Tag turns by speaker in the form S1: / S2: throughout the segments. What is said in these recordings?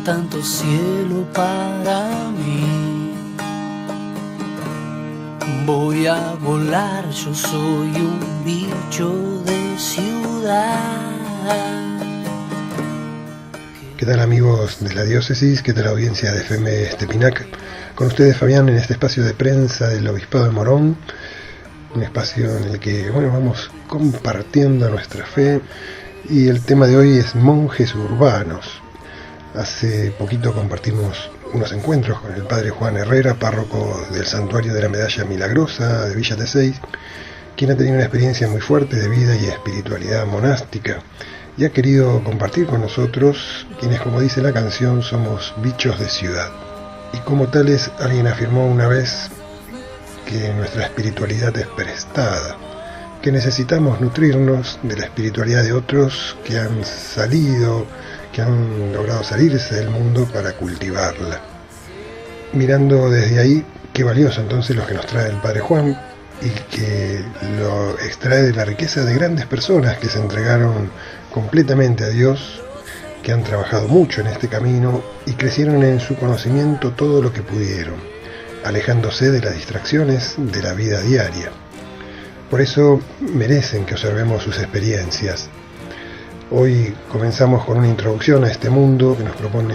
S1: tanto cielo para mí. Voy a volar, yo soy un bicho de ciudad.
S2: ¿Qué tal, amigos de la diócesis? ¿Qué tal, audiencia de FM Estepinac? Con ustedes, Fabián, en este espacio de prensa del Obispado de Morón, un espacio en el que vamos compartiendo nuestra fe, y el tema de hoy es monjes urbanos. Hace poquito compartimos unos encuentros con el padre Juan Herrera, párroco del Santuario de la Medalla Milagrosa de Villa Tesey, quien ha tenido una experiencia muy fuerte de vida y espiritualidad monástica, y ha querido compartir con nosotros, quienes, como dice la canción, somos bichos de ciudad. Y como tales, alguien afirmó una vez que nuestra espiritualidad es prestada, que necesitamos nutrirnos de la espiritualidad de otros que han salido, que han logrado salirse del mundo para cultivarla. Mirando desde ahí, qué valioso entonces lo que nos trae el Padre Juan, y que lo extrae de la riqueza de grandes personas que se entregaron completamente a Dios, que han trabajado mucho en este camino y crecieron en su conocimiento todo lo que pudieron, alejándose de las distracciones de la vida diaria. Por eso merecen que observemos sus experiencias. Hoy comenzamos con una introducción a este mundo que nos propone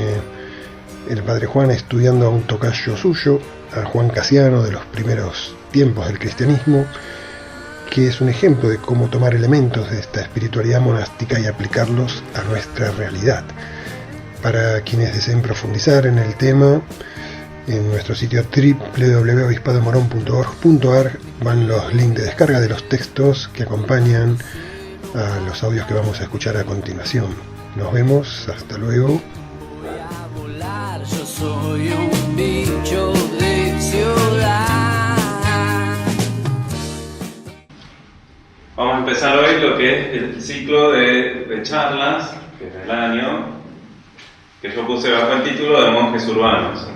S2: el Padre Juan, estudiando a un tocayo suyo, a Juan Casiano, de los primeros tiempos del cristianismo, que es un ejemplo de cómo tomar elementos de esta espiritualidad monástica y aplicarlos a nuestra realidad. Para quienes deseen profundizar en el tema, en nuestro sitio www.obispadomorón.org.ar van los links de descarga de los textos que acompañan a los audios que vamos a escuchar a continuación. Nos vemos, hasta luego.
S1: Voy a volar, yo soy un bicho de ciudad.
S3: Vamos a empezar hoy lo que es el ciclo de charlas, que es del año, que yo puse bajo el título de monjes urbanos.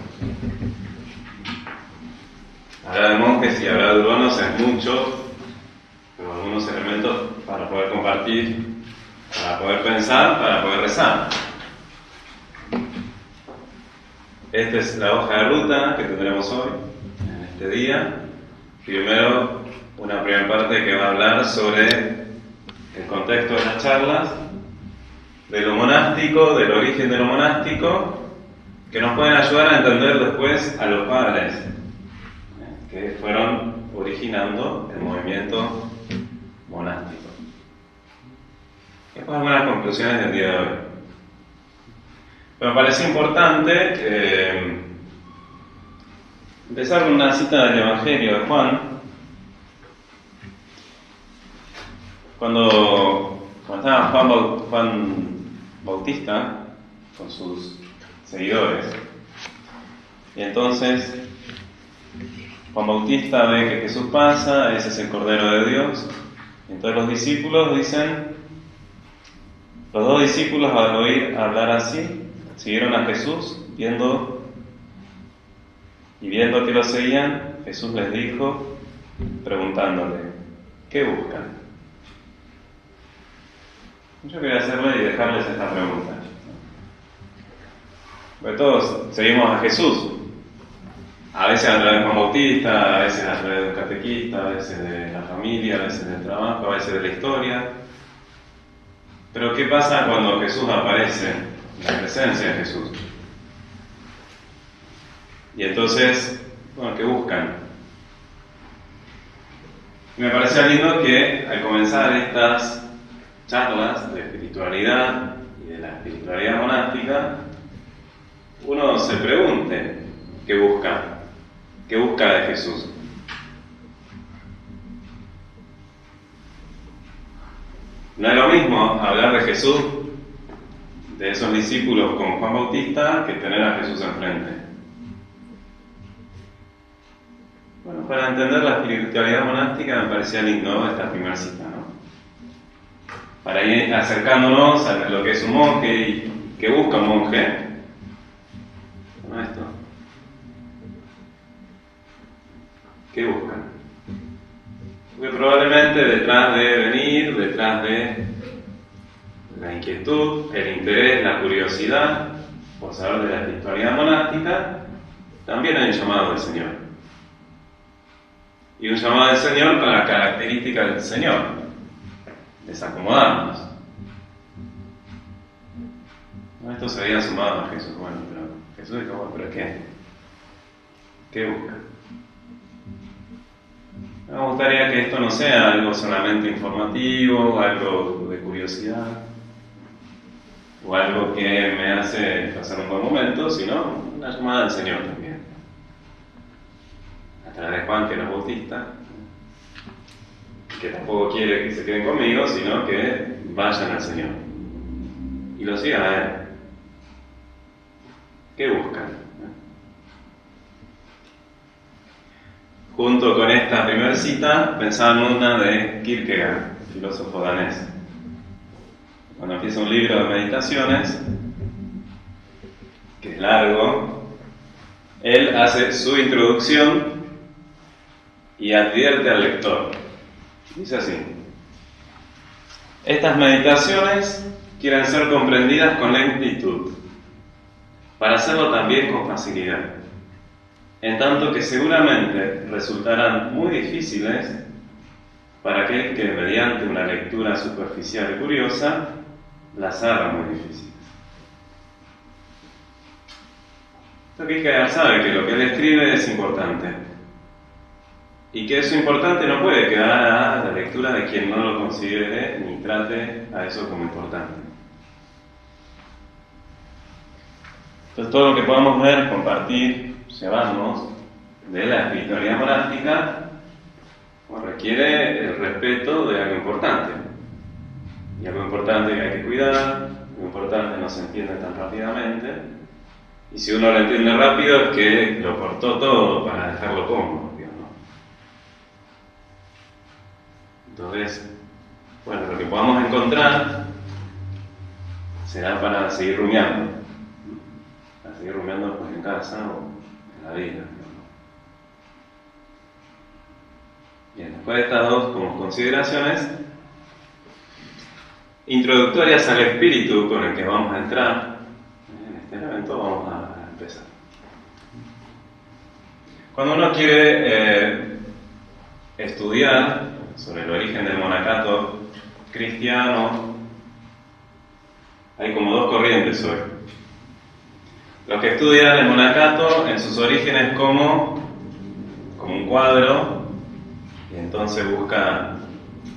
S3: Hablar de monjes y hablar de urbanos es mucho, pero algunos elementos para poder compartir, para poder pensar, para poder rezar. Esta es la hoja de ruta que tendremos hoy, en este día. Primero, una primera parte que va a hablar sobre el contexto de las charlas, de lo monástico, del origen de lo monástico, que nos pueden ayudar a entender después a los padres que fueron originando el movimiento monástico. Y después algunas conclusiones del día de hoy. Pero me pareció importante empezar con una cita del Evangelio de Juan. Cuando estaba Juan Bautista con sus seguidores, y entonces Juan Bautista ve que Jesús pasa, ese es el Cordero de Dios, y entonces los discípulos dicen, los dos discípulos al oír hablar así, siguieron a Jesús, viendo que lo seguían, Jesús les dijo, preguntándole, ¿qué buscan? Yo quería hacerle y dejarles esta pregunta. Porque todos seguimos a Jesús, a veces a través de Juan Bautista, a veces a través de un catequista, a veces de la familia, a veces del trabajo, a veces de la historia. Pero ¿qué pasa cuando Jesús aparece, la presencia de Jesús? Y entonces, ¿qué buscan? Y me parecía lindo que al comenzar estas charlas de espiritualidad y de la espiritualidad monástica, uno se pregunte qué busca de Jesús. No es lo mismo hablar de Jesús, de esos discípulos con Juan Bautista, que tener a Jesús enfrente. Bueno, para entender la espiritualidad monástica me parecía lindo esta primera cita, ¿no? Para ir acercándonos a lo que es un monje y qué busca un monje. Bueno, esto. ¿Qué buscan? Porque probablemente detrás de la inquietud, el interés, la curiosidad por saber de la espiritualidad monástica, también hay un llamado del Señor. Y un llamado del Señor con la característica del Señor: desacomodarnos. Esto se había sumado a Jesús. Bueno, pero Jesús dijo: bueno, ¿pero qué? ¿Qué busca? Me gustaría que esto no sea algo solamente informativo, algo de curiosidad, o algo que me hace pasar un buen momento, sino una llamada del Señor también. A través de Juan, que no es bautista, que tampoco quiere que se queden conmigo, sino que vayan al Señor y lo sigan a Él. ¿Qué buscan? Junto con esta primera cita, pensaba en una de Kierkegaard, el filósofo danés. Cuando empieza un libro de meditaciones, que es largo, él hace su introducción y advierte al lector. Dice así: estas meditaciones quieren ser comprendidas con lentitud, para hacerlo también con facilidad, en tanto que seguramente resultarán muy difíciles para aquel que, mediante una lectura superficial y curiosa, las haga muy difíciles. Kierkegaard sabe que lo que él escribe es importante, y que eso importante no puede quedar a la lectura de quien no lo considere ni trate a eso como importante. Entonces, todo lo que podamos ver, compartir, llevarnos de la espiritualidad monástica, requiere el respeto de algo importante. Y algo importante que hay que cuidar, algo importante no se entiende tan rápidamente. Y si uno lo entiende rápido, es que lo cortó todo para dejarlo cómodo, ¿no? Entonces, bueno, lo que podamos encontrar será para seguir rumiando. Para seguir rumiando pues en casa o en la vida, ¿no? Bien, después de estas dos como consideraciones introductorias al espíritu con el que vamos a entrar en este evento, vamos a empezar. Cuando uno quiere estudiar sobre el origen del monacato cristiano, hay como dos corrientes hoy. Los que estudian el monacato en sus orígenes como un cuadro, y entonces buscan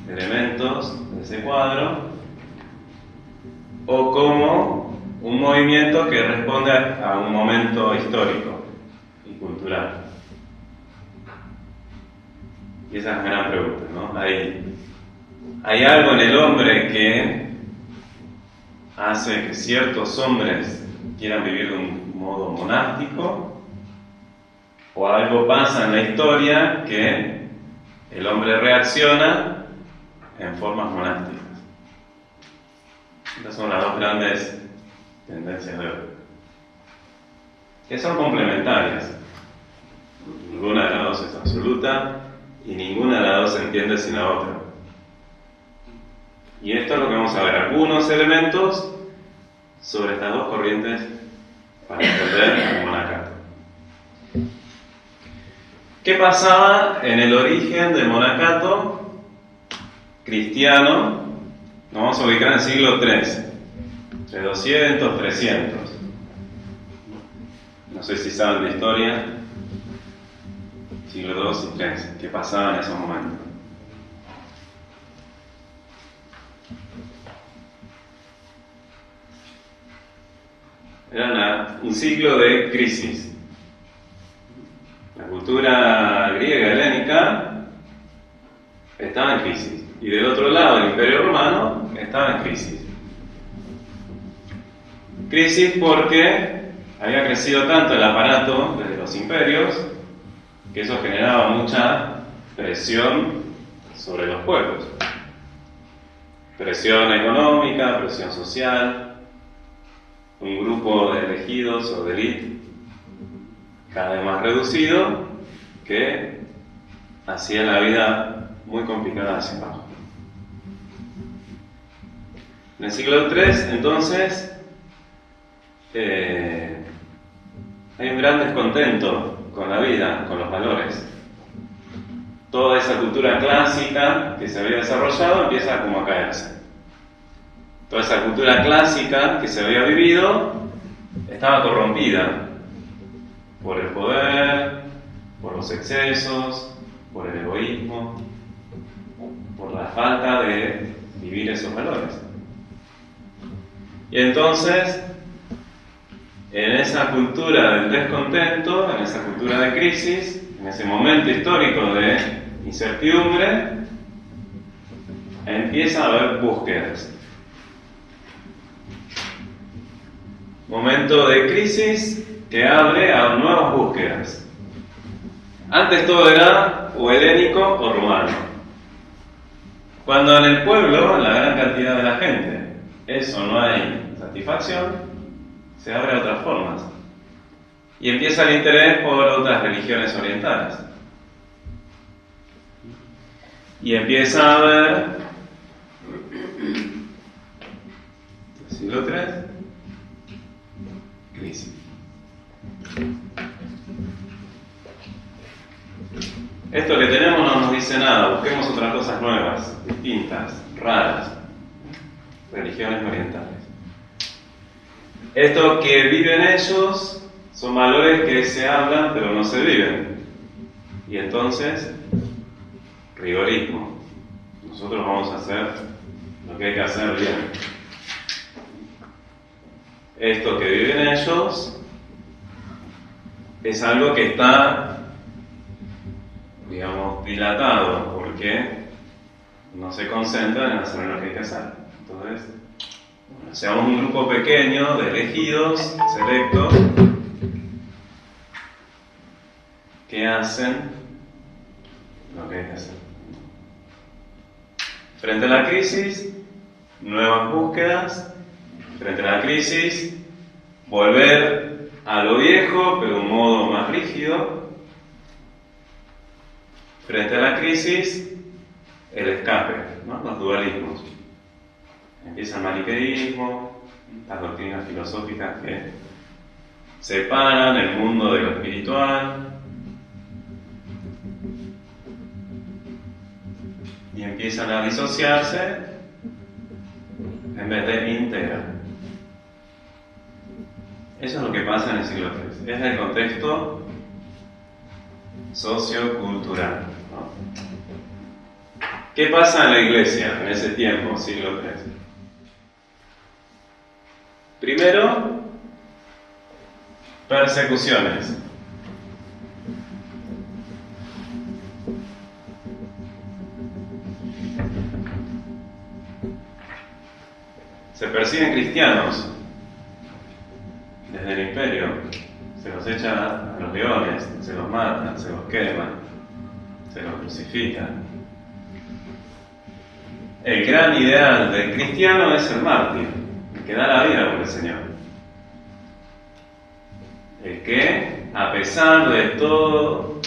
S3: elementos de ese cuadro, o como un movimiento que responde a un momento histórico y cultural. Y esa es una gran pregunta, ¿no? ¿Hay algo en el hombre que hace que ciertos hombres quieran vivir de un modo monástico? ¿O algo pasa en la historia que el hombre reacciona en formas monásticas? Estas son las dos grandes tendencias de hoy, que son complementarias. Ninguna de las dos es absoluta y ninguna de las dos se entiende sin la otra. Y esto es lo que vamos a ver, algunos elementos sobre estas dos corrientes para entender el monacato. ¿Qué pasaba en el origen del monacato cristiano? Nos vamos a ubicar en el siglo III, entre 200 300. No sé si saben de historia, siglo II y III, qué pasaba en esos momentos. Era un siglo de crisis. La cultura griega helénica estaba en crisis. Y del otro lado, el Imperio Romano estaba en crisis. Crisis porque había crecido tanto el aparato de los imperios que eso generaba mucha presión sobre los pueblos. Presión económica, presión social, un grupo de elegidos o de élite cada vez más reducido que hacía la vida muy complicada hacia abajo. En el siglo III, entonces, hay un gran descontento con la vida, con los valores. Toda esa cultura clásica que se había desarrollado empieza como a caerse. Toda esa cultura clásica que se había vivido estaba corrompida por el poder, por los excesos, por el egoísmo, por la falta de vivir esos valores. Y entonces, en esa cultura del descontento, en esa cultura de crisis, en ese momento histórico de incertidumbre, empieza a haber búsquedas. Momento de crisis que abre a nuevas búsquedas. Antes todo era o helénico o romano. Cuando en el pueblo, en la gran cantidad de la gente, eso no hay satisfacción, se abre a otras formas. Y empieza el interés por otras religiones orientales. Y empieza a haber, siglo III, crisis. Esto que tenemos no nos dice nada, busquemos otras cosas nuevas, distintas, raras, religiones orientales. Esto que viven ellos son valores que se hablan pero no se viven. Y entonces, rigorismo. Nosotros vamos a hacer lo que hay que hacer bien. Esto que viven ellos es algo que está, digamos, dilatado, porque no se concentran en hacer lo que hay que hacer. Entonces, bueno, seamos un grupo pequeño de elegidos, selectos, que hacen lo que hay que hacer. Frente a la crisis, nuevas búsquedas. Frente a la crisis, volver a lo viejo, pero de un modo más rígido. Frente a la crisis, el escape, ¿no? Los dualismos. Empieza el maniqueísmo, las doctrinas filosóficas que separan el mundo de lo espiritual. Y empiezan a disociarse en vez de integrar. Eso es lo que pasa en el siglo III. Es el contexto sociocultural, ¿no? ¿Qué pasa en la iglesia en ese tiempo, siglo III? Primero, persecuciones. Se persiguen cristianos desde el imperio, se los echa a los leones, se los matan, se los queman, se los crucifican. El gran ideal del cristiano es el mártir, el que da la vida por el Señor. El que, a pesar de todo,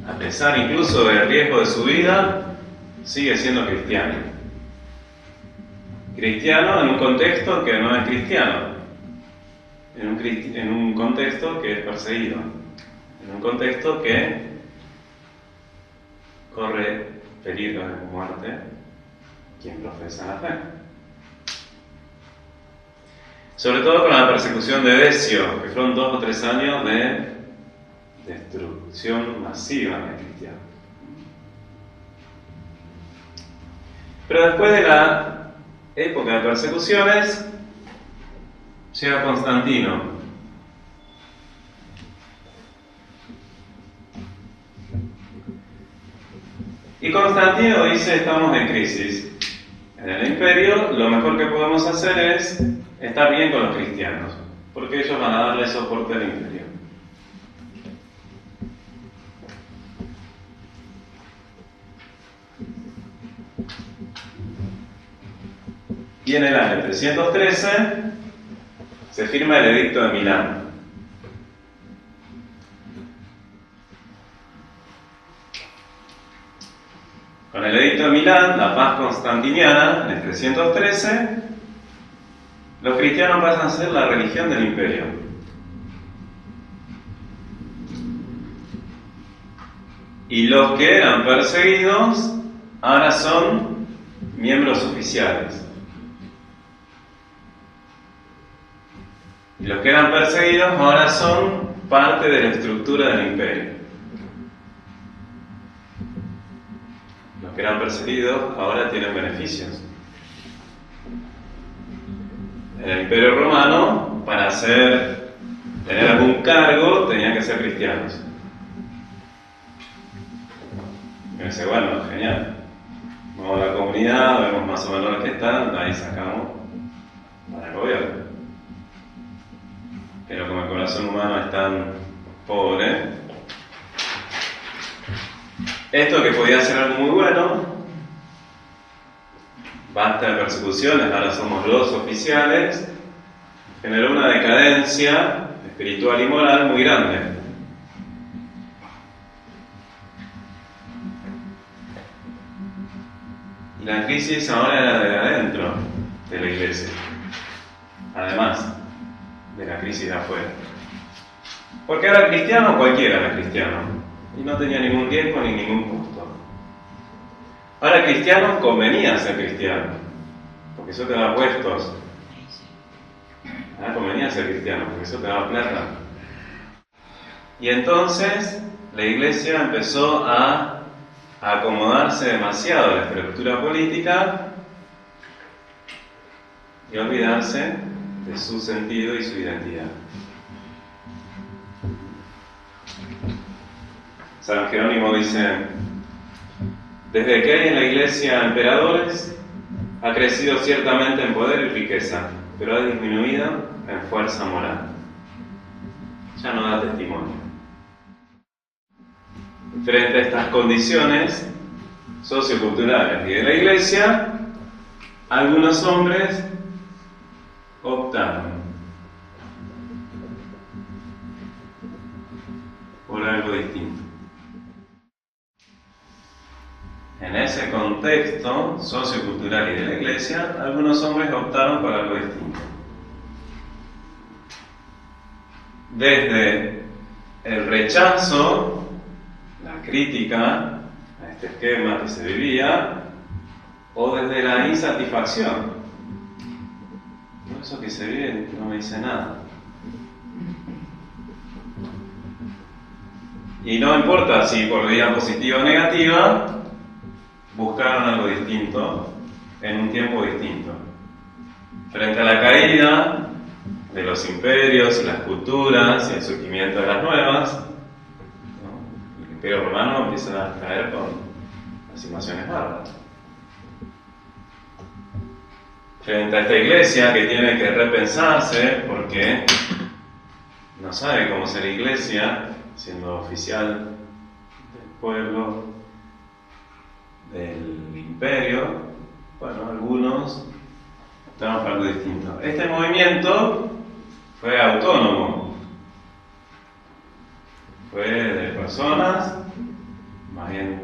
S3: a pesar incluso del riesgo de su vida, sigue siendo cristiano. Cristiano en un contexto que no es cristiano. En un contexto que es perseguido, en un contexto que corre peligro de muerte quien profesa la fe. Sobre todo con la persecución de Decio, que fueron 2 o 3 años de destrucción masiva de cristianos. Pero después de la época de persecuciones, llega Constantino. Y Constantino dice: estamos en crisis. En el imperio lo mejor que podemos hacer es estar bien con los cristianos, porque ellos van a darle soporte al imperio. Y en el año 313 se firma el Edicto de Milán. Con el Edicto de Milán, la paz constantiniana, en el 313, los cristianos pasan a ser la religión del imperio. Y los que eran perseguidos ahora son miembros oficiales. Y los que eran perseguidos ahora son parte de la estructura del imperio. Los que eran perseguidos ahora tienen beneficios. En el Imperio Romano, para tener algún cargo, tenían que ser cristianos. Y dice, bueno, genial. Vamos a la comunidad, vemos más o menos los que están, ahí sacamos para el gobierno. Pero como el corazón humano es tan pobre, esto que podía ser algo muy bueno, basta de persecuciones, ahora somos los oficiales, generó una decadencia espiritual y moral muy grande. Y la crisis ahora era de adentro de la iglesia, además de la crisis de afuera. Porque era cristiano, cualquiera era cristiano, y no tenía ningún riesgo ni ningún costo. Ahora cristiano convenía ser cristiano, porque eso te da puestos. Ahora convenía ser cristiano, porque eso te da plata. Y entonces la iglesia empezó a acomodarse demasiado a la estructura política y a olvidarse de su sentido y su identidad. San Jerónimo dice: desde que hay en la iglesia emperadores, ha crecido ciertamente en poder y riqueza, pero ha disminuido en fuerza moral. Ya no da testimonio. Frente a estas condiciones socioculturales y de la iglesia, algunos hombres optaron por algo distinto. En ese contexto sociocultural y de la iglesia, algunos hombres optaron por algo distinto. Desde el rechazo, la crítica a este esquema que se vivía, o desde la insatisfacción. Por eso que se vive no me dice nada. Y no importa si por vía positiva o negativa, buscaron algo distinto en un tiempo distinto. Frente a la caída de los imperios y las culturas y el surgimiento de las nuevas, ¿no? El Imperio Romano empieza a caer con las invasiones bárbaras. Frente a esta iglesia que tiene que repensarse porque no sabe cómo ser iglesia, siendo oficial del pueblo, del imperio, bueno, algunos optaron por algo distinto. Este movimiento fue autónomo, fue de personas, más bien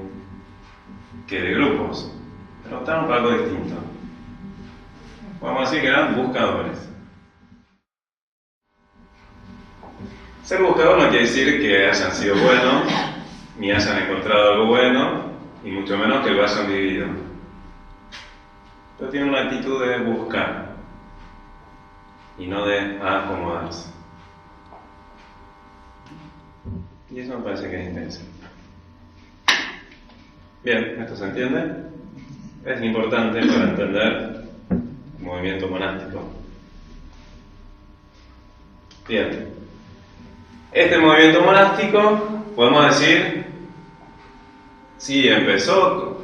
S3: que de grupos, pero optaron por algo distinto. Podemos decir que eran buscadores. Ser buscador no quiere decir que hayan sido buenos, ni hayan encontrado algo bueno, y mucho menos que lo hayan vivido. Pero tiene una actitud de buscar y no de acomodarse. Y eso me parece que es interesante. Bien, ¿esto se entiende? Es importante para entender el movimiento monástico. Bien. Este movimiento monástico, podemos decir, si empezó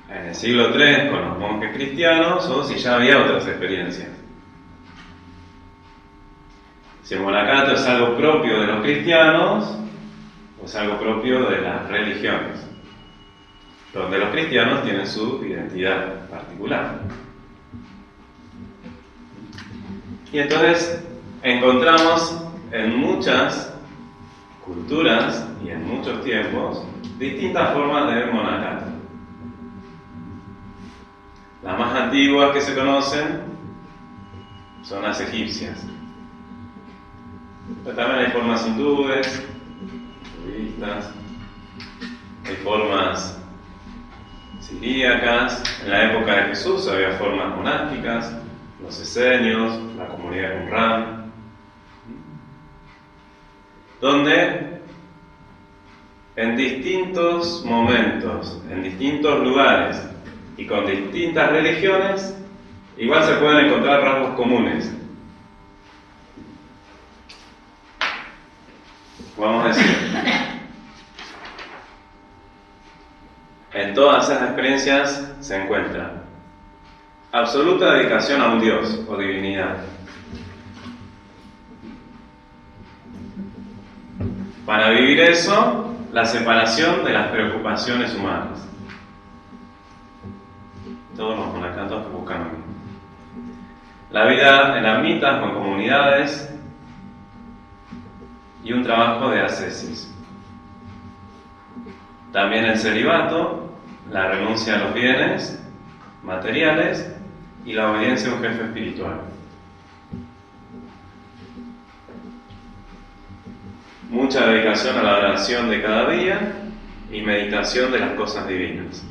S3: en el siglo III con los monjes cristianos o si ya había otras experiencias. Si el monacato es algo propio de los cristianos o es algo propio de las religiones, donde los cristianos tienen su identidad particular. Y entonces encontramos en muchas culturas y en muchos tiempos distintas formas de monacato. Las más antiguas que se conocen zonas egipcias. Pero también hay formas hindúes, budistas, hay formas siríacas. En la época de Jesús había formas monásticas, los esenios, la comunidad Qumran, donde en distintos momentos, en distintos lugares y con distintas religiones, igual se pueden encontrar rasgos comunes. Vamos a decir, en todas esas experiencias se encuentra absoluta dedicación a un Dios o divinidad. Para vivir eso, la separación de las preocupaciones humanas. Todos los monacatos buscan lo mismo. La vida en ermitas o en comunidades y un trabajo de ascesis. También el celibato, la renuncia a los bienes materiales y la obediencia a un jefe espiritual. Mucha dedicación a la oración de cada día y meditación de las cosas divinas.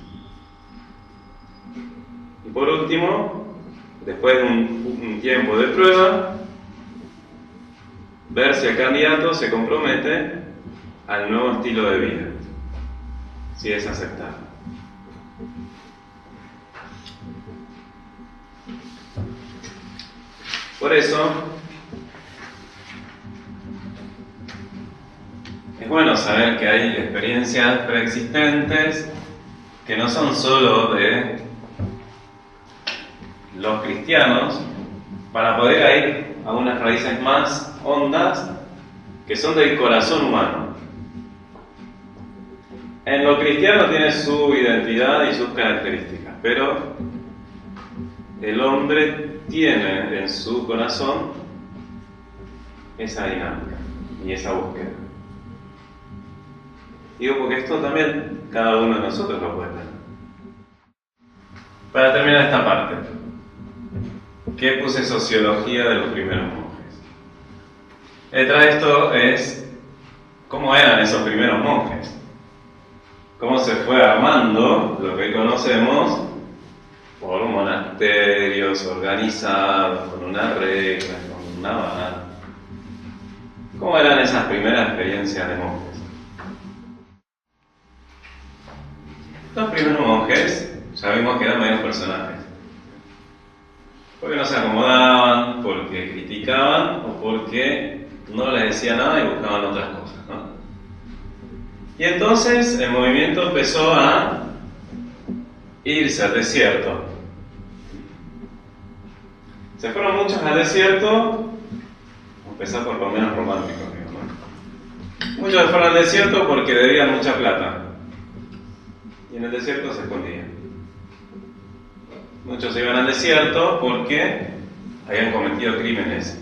S3: Y por último, después de un tiempo de prueba, ver si el candidato se compromete al nuevo estilo de vida, si es aceptado. Por eso, es bueno saber que hay experiencias preexistentes que no son solo de los cristianos, para poder ir a unas raíces más hondas que son del corazón humano. En lo cristiano tiene su identidad y sus características, pero el hombre tiene en su corazón esa dinámica y esa búsqueda. Digo porque esto también cada uno de nosotros lo puede tener. Para terminar esta parte, ¿qué puse sociología de los primeros monjes? Detrás de esto es cómo eran esos primeros monjes, cómo se fue armando lo que hoy conocemos por monasterios organizados, con una regla, con una vara. ¿Cómo eran esas primeras experiencias de monjes? Los primeros monjes, ya vimos que eran medios personajes. Porque no se acomodaban, porque criticaban o porque no les decía nada y buscaban otras cosas, ¿no? Y entonces el movimiento empezó a irse al desierto. Se fueron muchos al desierto, empezar por lo menos romántico, ¿no? Muchos se fueron al desierto porque debían mucha plata. Y en el desierto se escondían. Muchos se iban al desierto porque habían cometido crímenes.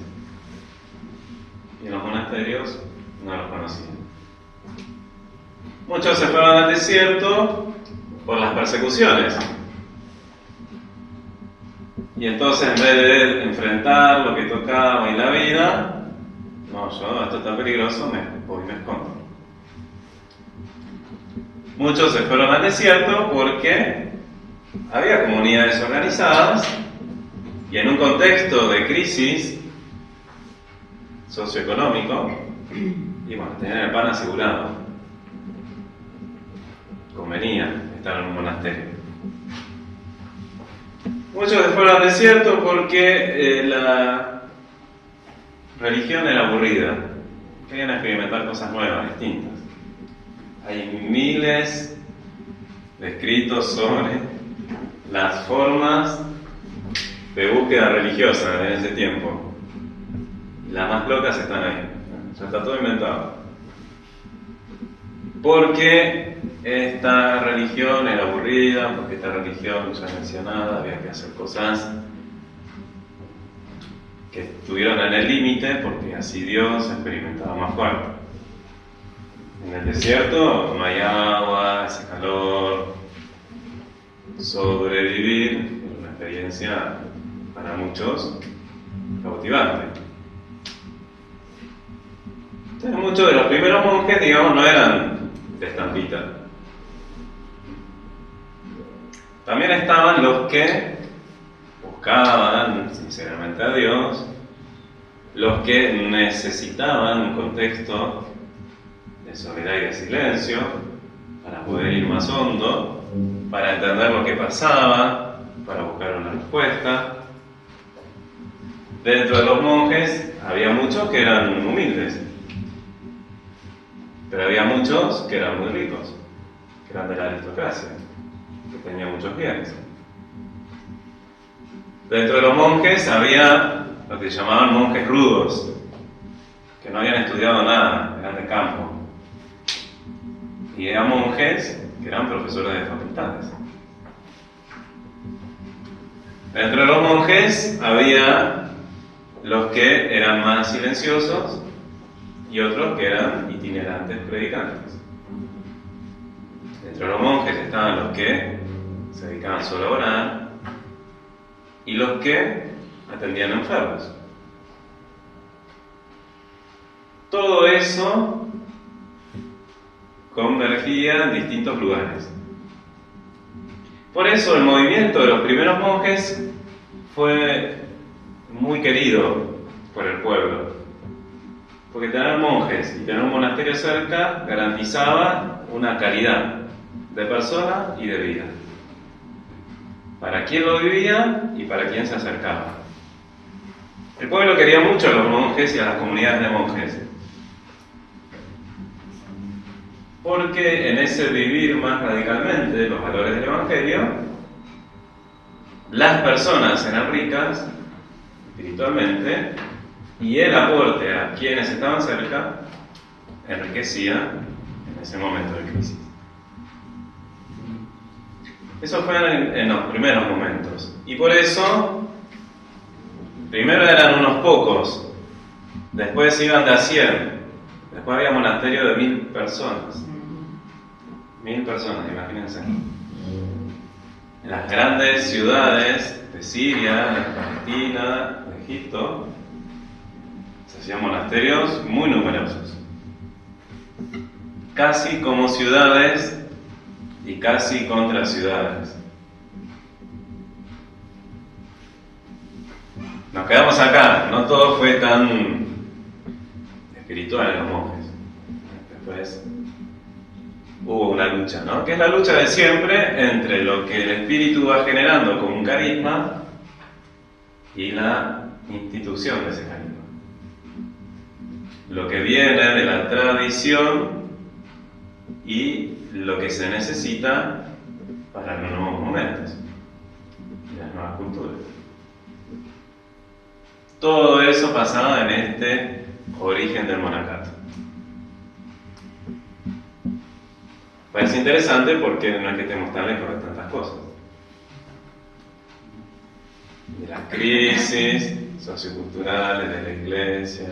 S3: Y en los monasterios no los conocían. Muchos se fueron al desierto por las persecuciones. Y entonces, en vez de enfrentar lo que tocaba en la vida, no, yo, esto está peligroso, me voy y me escondo. Muchos se fueron al desierto porque había comunidades organizadas y en un contexto de crisis socioeconómico, y bueno, tener el pan asegurado, convenía estar en un monasterio. Muchos se fueron al desierto porque la religión era aburrida, querían experimentar cosas nuevas, distintas. Hay miles de escritos sobre las formas de búsqueda religiosa en ese tiempo. Las más locas están ahí, ya está todo inventado. Porque esta religión era aburrida, porque esta religión ya mencionada, había que hacer cosas que estuvieron en el límite, porque así Dios experimentaba más fuerte. En el desierto no hay agua, hace calor. Sobrevivir es una experiencia para muchos cautivante. Entonces, muchos de los primeros monjes, digamos, no eran de estampita. También estaban los que buscaban sinceramente a Dios, los que necesitaban un contexto de soledad y de silencio para poder ir más hondo, para entender lo que pasaba, para buscar una respuesta. Dentro de los monjes había muchos que eran humildes, pero había muchos que eran muy ricos, que eran de la aristocracia, que tenían muchos bienes. Dentro de los monjes había lo que llamaban monjes rudos, que no habían estudiado nada, eran de campo. Y eran monjes que eran profesores de facultades. Dentro de los monjes había los que eran más silenciosos y otros que eran itinerantes predicantes. Dentro de los monjes estaban los que se dedicaban solo a orar y los que atendían enfermos. Todo eso convergía en distintos lugares. Por eso el movimiento de los primeros monjes fue muy querido por el pueblo, porque tener monjes y tener un monasterio cerca garantizaba una calidad de persona y de vida, para quien lo vivía y para quien se acercaba. El pueblo quería mucho a los monjes y a las comunidades de monjes, porque en ese vivir más radicalmente los valores del Evangelio, las personas eran ricas espiritualmente y el aporte a quienes estaban cerca enriquecía en ese momento de crisis. Eso fue en los primeros momentos, y por eso primero eran unos pocos, después iban de a 100, después había monasterio de 1000 personas. 1000 personas, imagínense. En las grandes ciudades de Siria, de Palestina, de Egipto, se hacían monasterios muy numerosos. Casi como ciudades y casi contra ciudades. Nos quedamos acá, no todo fue tan espiritual en los monjes. Después hubo una lucha, ¿no? Que es la lucha de siempre entre lo que el espíritu va generando como un carisma y la institución de ese carisma. Lo que viene de la tradición y lo que se necesita para los nuevos momentos y las nuevas culturas. Todo eso pasaba en este origen del monacato. Parece interesante porque no es que estemos tan lejos de tantas cosas. De las crisis socioculturales de la iglesia.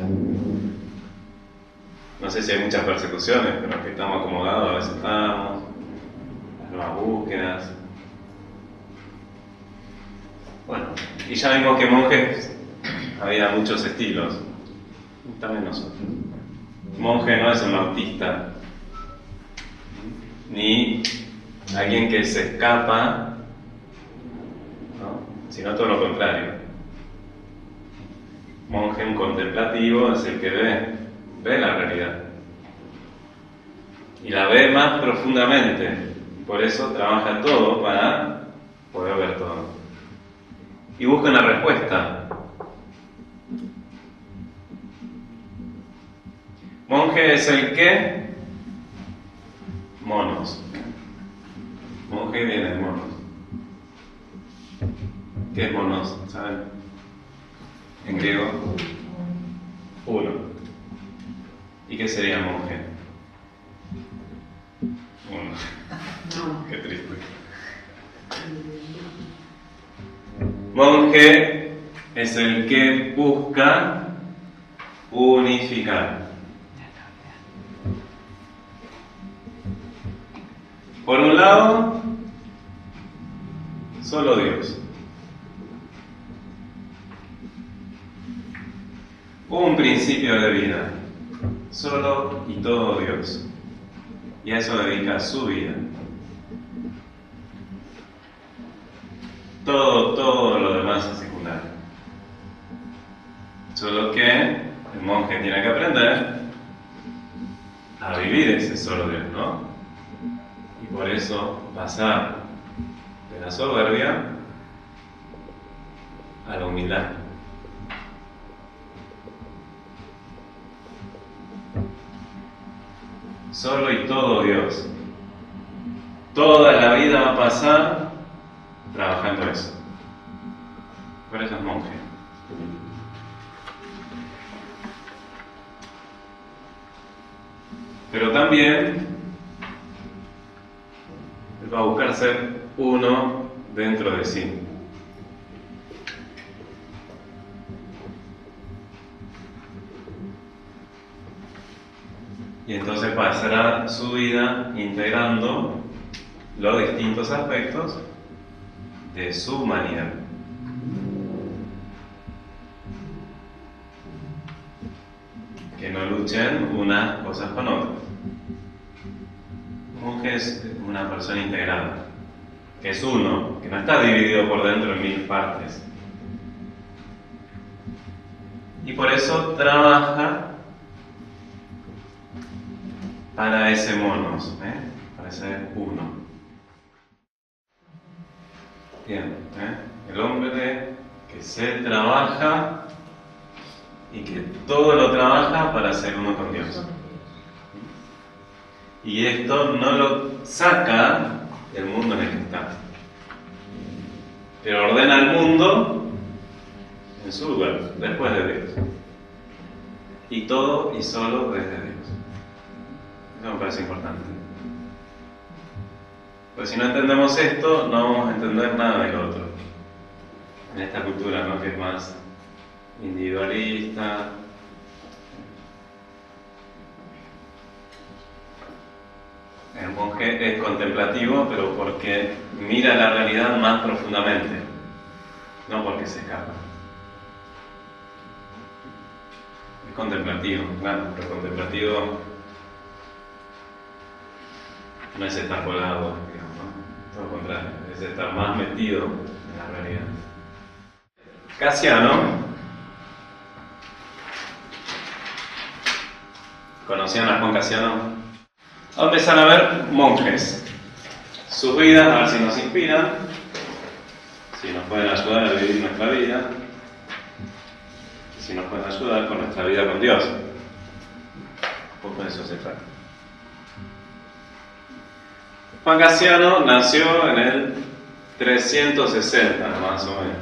S3: No sé si hay muchas persecuciones, pero que estamos acomodados a veces estamos. Las nuevas búsquedas. Bueno, y ya vimos que monjes había muchos estilos. También nosotros. Monje no es un autista, ni alguien que se escapa, ¿no? Sino todo lo contrario. Monje, un contemplativo, es el que ve la realidad y la ve más profundamente, por eso trabaja todo para poder ver todo y busca una respuesta. Monje es el que monos. Monje viene de monos. ¿Qué es monos? ¿Saben? En griego, uno. ¿Y qué sería monje? Uno. Qué triste. Monje es el que busca unificar. Por un lado, solo Dios. un principio de vida, solo y todo Dios. Y a eso dedica su vida. Todo lo demás es secundario. Solo que el monje tiene que aprender a vivir ese solo Dios, ¿no? Y por eso pasar de la soberbia a la humildad. Solo y todo Dios. Toda la vida va a pasar trabajando eso. Por eso es monje. Pero también él va a buscar ser uno dentro de sí. Y entonces pasará su vida integrando los distintos aspectos de su humanidad. Que no luchen unas cosas con otras. Un monje es una persona integrada, que es uno, que no está dividido por dentro en 1000 partes. Y por eso trabaja para ese monos, para ese uno. Bien, el hombre que se trabaja y que todo lo trabaja para ser uno con Dios. Y esto no lo saca del mundo en el que está, pero ordena el mundo en su lugar, después de Dios. Y todo y solo desde Dios. Eso me parece importante. Pues si no entendemos esto, no vamos a entender nada del otro. En esta cultura, ¿no?, que es más individualista. El monje es contemplativo, pero porque mira la realidad más profundamente, no porque se escapa. Es contemplativo, claro, pero contemplativo no es estar colado, digamos, ¿no? Todo lo contrario, es estar más metido en la realidad. Casiano, ¿conocían a Juan Casiano? Vamos a empezar a ver monjes, sus vidas, a ver si nos inspiran, si nos pueden ayudar a vivir nuestra vida, si nos pueden ayudar con nuestra vida con Dios. Un poco de eso se trata. Juan Casiano nació en el 360, más o menos.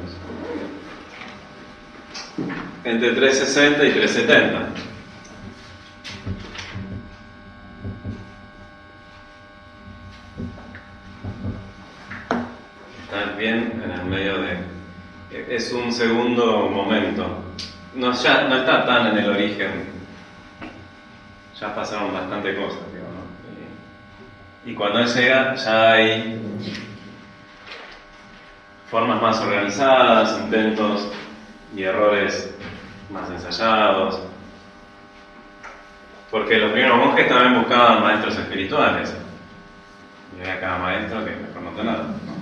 S3: Entre 360 y 370. Está bien en el medio de... Es un segundo momento. No está tan en el origen. Ya pasaron bastante cosas, digamos, ¿no? Y cuando él llega, ya hay formas más organizadas, intentos y errores más ensayados. Porque los primeros monjes también buscaban maestros espirituales. Y había cada maestro que mejor no te nada, ¿no?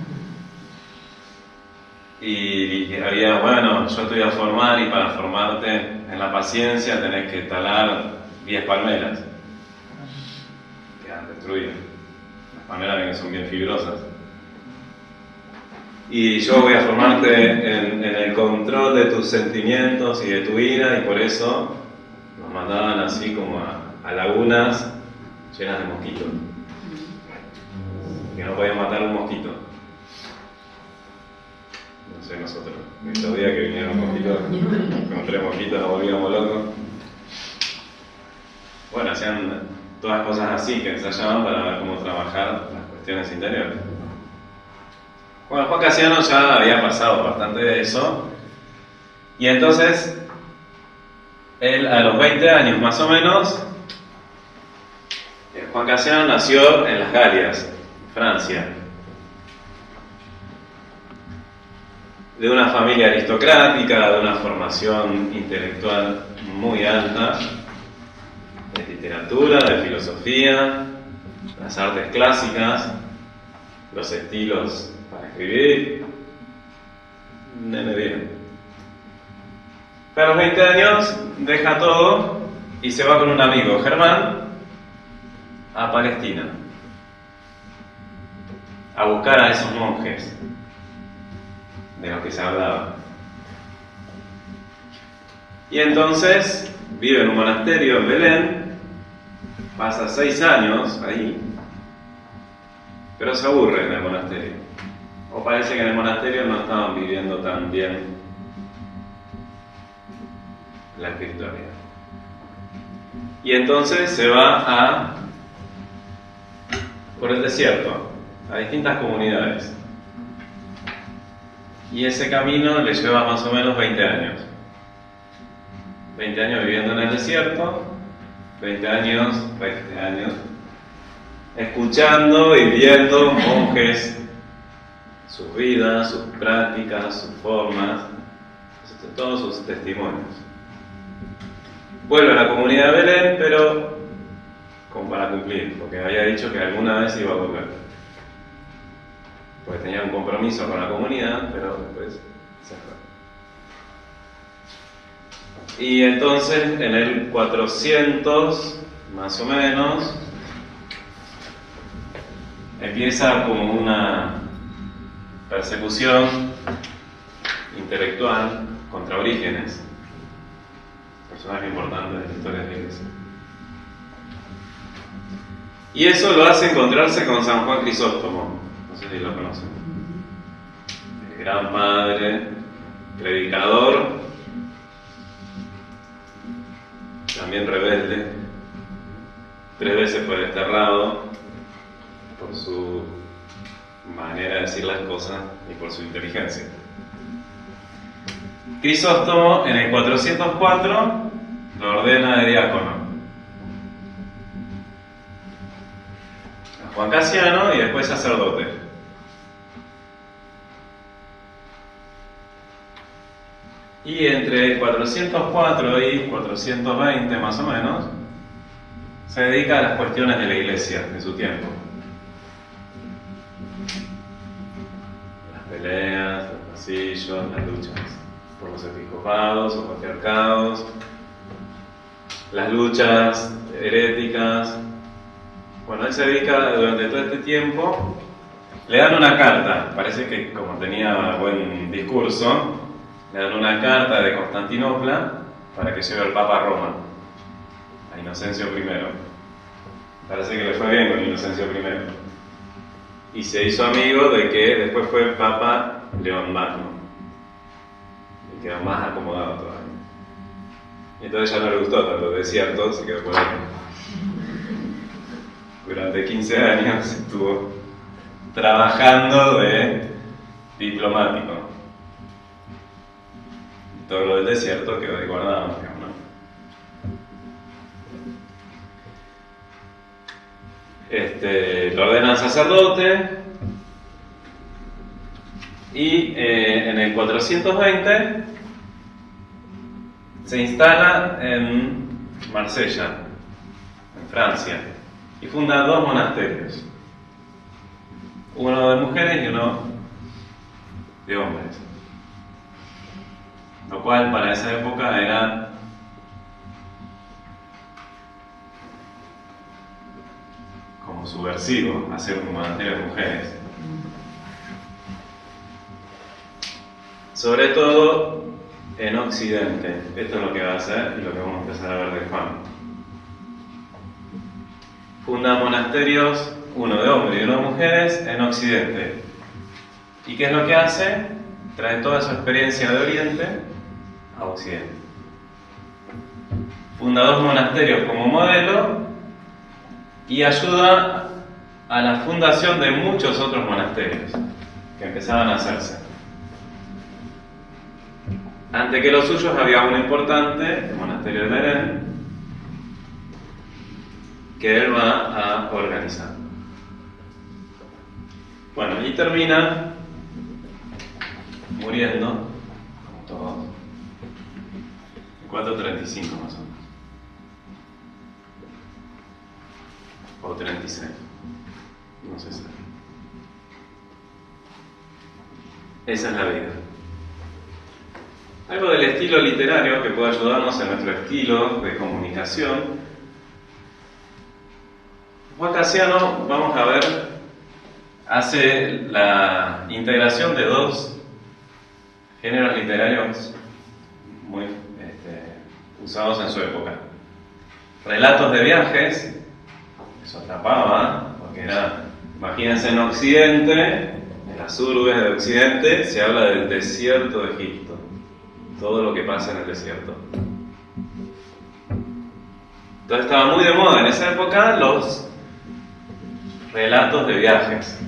S3: Y había, bueno, yo te voy a formar y para formarte en la paciencia tenés que talar 10 palmeras. Quedan destruidas. Las palmeras que son bien fibrosas. Y yo voy a formarte en el control de tus sentimientos y de tu ira, y por eso nos mandaban así como a lagunas llenas de mosquitos. Que no podían matar un mosquito. No sé, nosotros. Estos días que vinieron mosquitos, con 3 mosquitos nos volvíamos locos. Bueno, hacían todas cosas así que ensayaban para ver cómo trabajar las cuestiones interiores. Bueno, Juan Casiano ya había pasado bastante de eso, y entonces él a los 20 años más o menos, Juan Casiano nació en las Galias, Francia. de una familia aristocrática, de una formación intelectual muy alta, de literatura, de filosofía, las artes clásicas, los estilos para escribir, nene bien. Pero a los 20 años deja todo y se va con un amigo, Germán, a Palestina, a buscar a esos monjes de los que se hablaba. Y entonces vive en un monasterio en Belén, pasa 6 años ahí, pero se aburre en el monasterio. O parece que en el monasterio no estaban viviendo tan bien la espiritualidad. Y entonces se va por el desierto, a distintas comunidades. Y ese camino le lleva más o menos 20 años. 20 años viviendo en el desierto, 20 años, escuchando y viendo monjes, sus vidas, sus prácticas, sus formas, todos sus testimonios. Vuelve a la comunidad de Belén, pero como para cumplir, porque había dicho que alguna vez iba a volver. Porque tenía un compromiso con la comunidad, pero después se fue. Y entonces, en el 400, más o menos, empieza como una persecución intelectual contra Orígenes, personaje importante de la historia de la Iglesia. Y eso lo hace encontrarse con San Juan Crisóstomo, no sé si lo conocen. El gran padre, predicador, también rebelde, 3 veces fue desterrado por su manera de decir las cosas y por su inteligencia. Crisóstomo en el 404 lo ordena de diácono a Juan Casiano y después sacerdote. Y entre 404 y 420 más o menos se dedica a las cuestiones de la Iglesia de su tiempo. Las peleas, los pasillos, las luchas por los episcopados o patriarcados, las luchas heréticas. Bueno, él se dedica durante todo este tiempo. Le dan una carta, parece que como tenía buen discurso, le dan una carta de Constantinopla para que lleve al Papa a Roma, a Inocencio I. Parece que le fue bien con Inocencio I. Y se hizo amigo de que después fue el Papa León Magno. Y quedó más acomodado todavía. Y entonces ya no le gustó tanto el desierto, se quedó por ahí. Durante 15 años estuvo trabajando de diplomático. Y todo lo del desierto quedó ahí guardado, ¿no? Lo ordenan sacerdote y en el 420 se instala en Marsella, en Francia, y funda 2 monasterios, uno de mujeres y uno de hombres, lo cual para esa época era como subversivo hacer un monasterio de mujeres, sobre todo en Occidente. Esto es lo que va a hacer y lo que vamos a empezar a ver de Juan. Funda monasterios, uno de hombres y uno de mujeres, en Occidente. ¿Y qué es lo que hace? Trae toda su experiencia de Oriente a Occidente. Funda 2 monasterios como modelo y ayuda a la fundación de muchos otros monasterios que empezaban a hacerse. Ante que los suyos había uno importante, el monasterio de Belén, que él va a organizar. Bueno, y termina muriendo, como todos. 4:35 más o menos. O 36. No sé si. Esa es la vida. Algo del estilo literario que puede ayudarnos en nuestro estilo de comunicación. Juan Casiano, vamos a ver, hace la integración de dos géneros literarios muy usados en su época. Relatos de viajes, eso atrapaba, porque era, imagínense en Occidente, en las urbes de Occidente, se habla del desierto de Egipto, todo lo que pasa en el desierto. Entonces estaba muy de moda en esa época los relatos de viajes.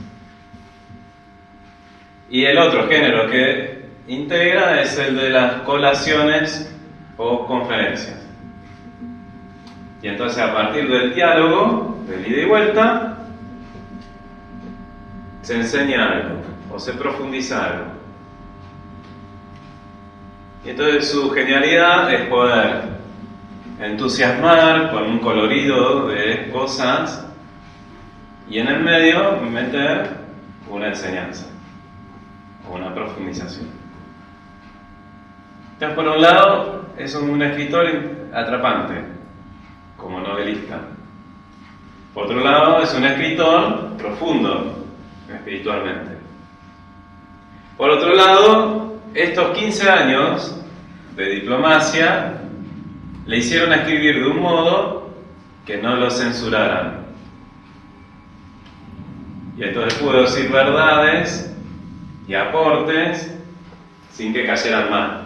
S3: Y el otro género que integra es el de las colaciones o conferencias. Y entonces a partir del diálogo, del ida y vuelta, se enseña algo o se profundiza algo. Y entonces su genialidad es poder entusiasmar con un colorido de cosas y en el medio meter una enseñanza o una profundización. Entonces, por un lado, es un escritor atrapante, como novelista. Por otro lado, es un escritor profundo, espiritualmente. Por otro lado, estos 15 años de diplomacia le hicieron escribir de un modo que no lo censuraran. Y entonces pudo decir verdades y aportes sin que cayeran mal.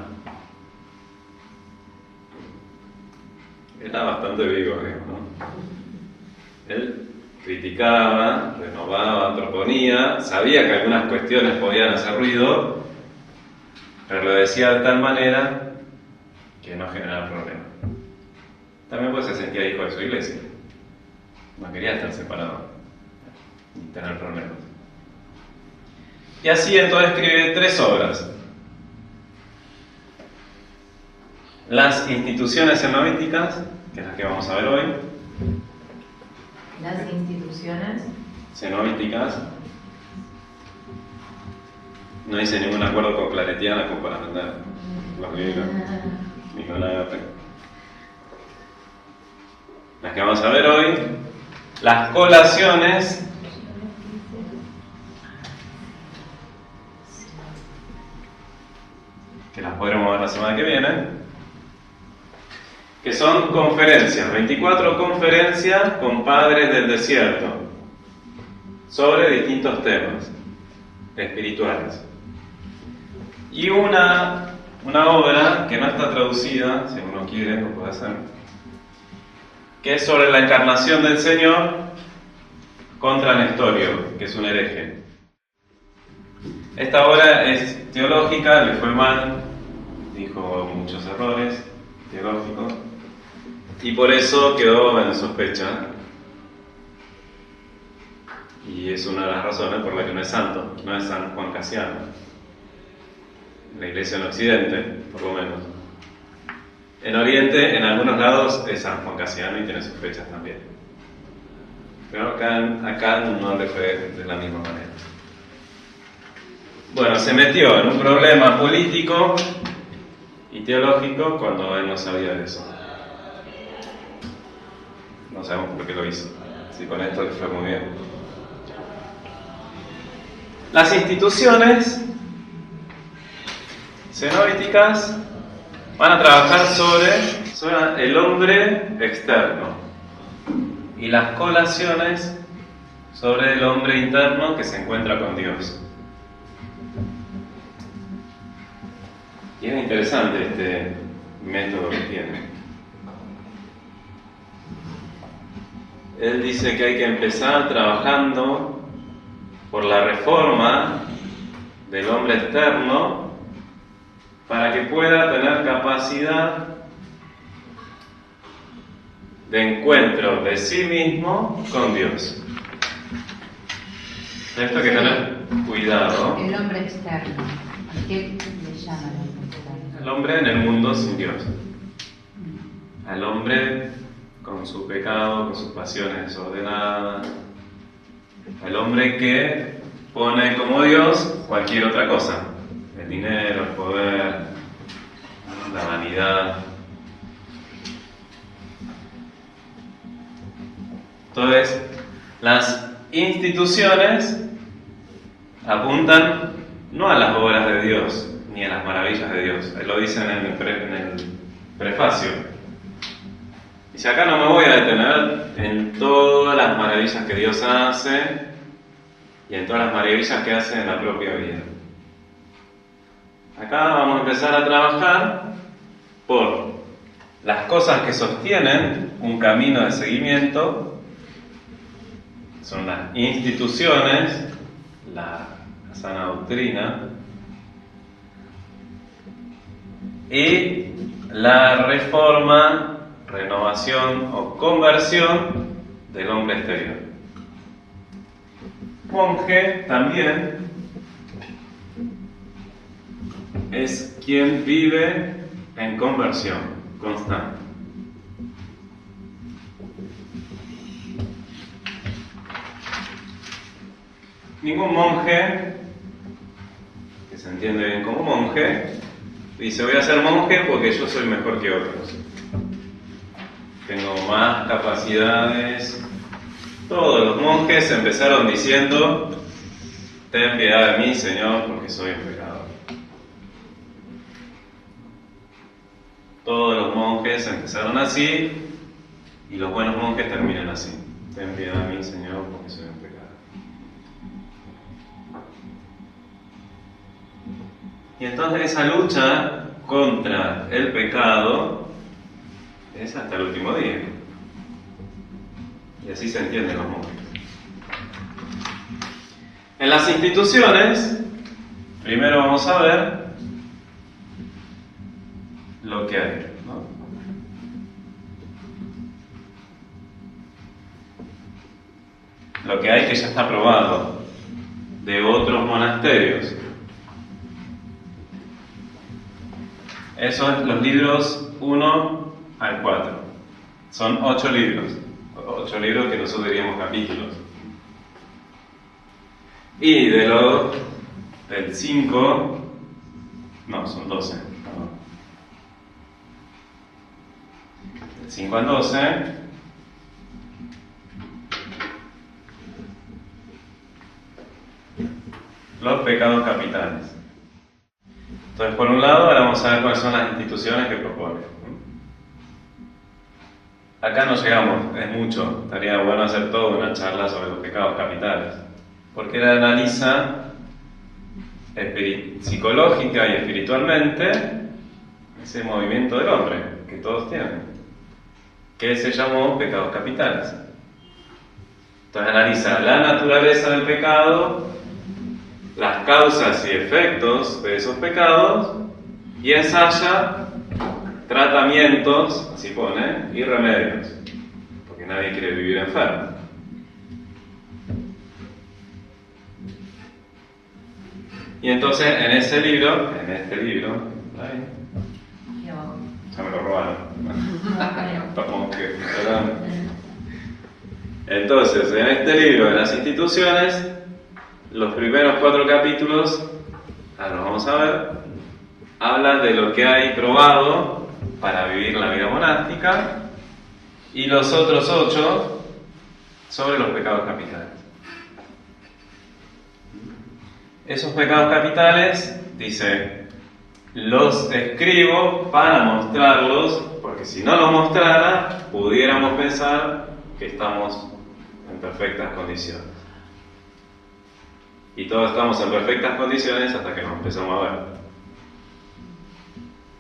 S3: Era bastante vivo, ¿no? Él criticaba, renovaba, proponía, sabía que algunas cuestiones podían hacer ruido, pero lo decía de tal manera que no generaba problema. También pues se sentía hijo de su iglesia. No quería estar separado ni tener problemas. Y así entonces escribe 3 obras. Las instituciones cenobíticas, que es las que vamos a ver hoy.
S4: Las instituciones
S3: cenobíticas. No hice ningún acuerdo con Claretiana como para vender los libros, ni con Agape. Las que vamos a ver hoy. Las colaciones. Que las podremos ver la semana que viene. Que son conferencias, 24 conferencias con padres del desierto sobre distintos temas espirituales. Y una obra que no está traducida, si uno quiere lo puede hacer, que es sobre la encarnación del Señor contra Nestorio, que es un hereje. Esta obra es teológica, le fue mal, dijo muchos errores teológicos, y por eso quedó en sospecha. Y es una de las razones por las que no es santo, no es San Juan Casiano. En la iglesia en Occidente, por lo menos. En Oriente, en algunos lados, es San Juan Casiano y tiene sospechas también. Pero acá no le fue de la misma manera. Bueno, se metió en un problema político y teológico cuando él no sabía de eso. No sabemos por qué lo hizo. Si con esto le fue muy bien. Las instituciones cenobíticas van a trabajar sobre el hombre externo y las colaciones sobre el hombre interno que se encuentra con Dios. Y es interesante este método que tiene. Él dice que hay que empezar trabajando por la reforma del hombre externo para que pueda tener capacidad de encuentro de sí mismo con Dios. Esto hay que tener cuidado.
S4: El hombre externo. ¿Qué le llaman al pecado?
S3: Al hombre en el mundo sin Dios. Al hombre con su pecado, con sus pasiones desordenadas. Al hombre que pone como Dios cualquier otra cosa. El dinero, el poder, la vanidad. Entonces, las instituciones apuntan no a las obras de Dios, ni a las maravillas de Dios. Lo dicen en el prefacio. Dice, acá no me voy a detener en todas las maravillas que Dios hace y en todas las maravillas que hace en la propia vida. Acá vamos a empezar a trabajar por las cosas que sostienen un camino de seguimiento. Son las instituciones, la sana doctrina y la reforma, renovación o conversión del hombre exterior. Monje también es quien vive en conversión constante. Ningún monje, que se entiende bien como monje, dice voy a ser monje porque yo soy mejor que otros. Tengo más capacidades. Todos los monjes empezaron diciendo, ten piedad de mí, Señor, porque soy un pecador. Todos los monjes empezaron así y los buenos monjes terminan así. Ten piedad de mí, Señor, porque soy un pecador. Y entonces esa lucha contra el pecado es hasta el último día. Y así se entienden los monjes. En las instituciones, primero vamos a ver lo que hay, ¿no? Lo que hay que ya está probado de otros monasterios. Esos son los libros 1 al 4. Son 8 libros. 8 libros que nosotros diríamos capítulos. Y del 5, no, son 12. Perdón. Del 5 al 12, los pecados capitales. Entonces, por un lado, ahora vamos a ver cuáles son las instituciones que propone. Acá no llegamos, es mucho. Estaría bueno hacer toda una charla sobre los pecados capitales. Porque él analiza psicológica y espiritualmente ese movimiento del hombre que todos tienen, que se llamó pecados capitales. Entonces analiza la naturaleza del pecado, las causas y efectos de esos pecados y ensaya tratamientos, así pone, y remedios, porque nadie quiere vivir enfermo. Y entonces en este libro, ahí, ya me lo robaron. Entonces, en este libro de las instituciones, los primeros 4 capítulos, ahora lo vamos a ver, hablan de lo que hay probado para vivir la vida monástica y los otros 8 sobre los pecados capitales. Esos pecados capitales, dice, los escribo para mostrarlos, porque si no los mostrara, pudiéramos pensar que estamos en perfectas condiciones. Y todos estamos en perfectas condiciones hasta que nos empezamos a ver.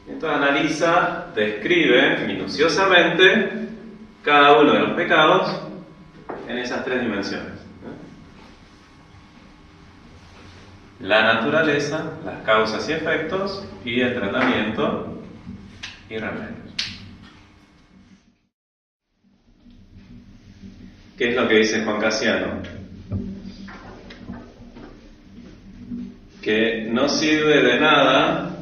S3: Entonces analiza, describe minuciosamente cada uno de los pecados en esas 3 dimensiones. La naturaleza, las causas y efectos, y el tratamiento y remedios. ¿Qué es lo que dice Juan Casiano? que no sirve de nada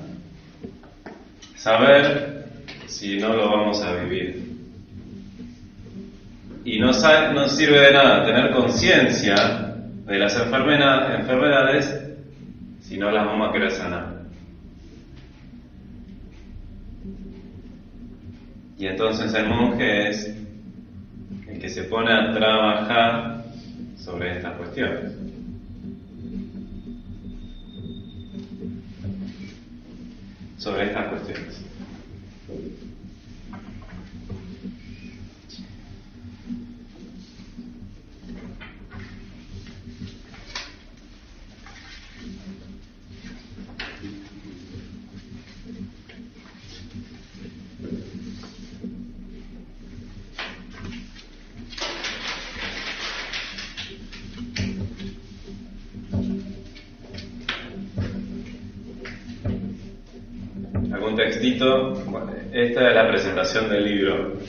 S3: saber si no lo vamos a vivir. Y no sirve de nada tener conciencia de las enfermedades si no las vamos a querer sanar. Y entonces el monje es el que se pone a trabajar sobre estas cuestiones. Algún textito. Esta es la presentación del libro.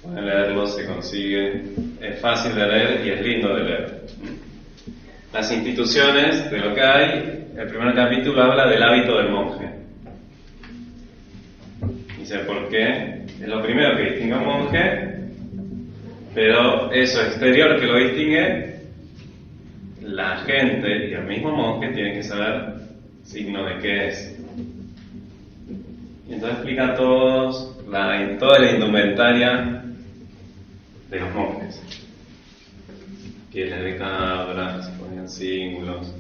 S3: Pueden leerlo, se consigue. Es fácil de leer y es lindo de leer. Las instituciones de lo que hay, el primer capítulo habla del hábito del monje. Dice por qué. Es lo primero que distingue a un monje, pero eso exterior que lo distingue, la gente y el mismo monje tienen que saber signo de qué es. Y entonces explica toda la indumentaria de los monjes. Pieles de cabra, se ponían cíngulos,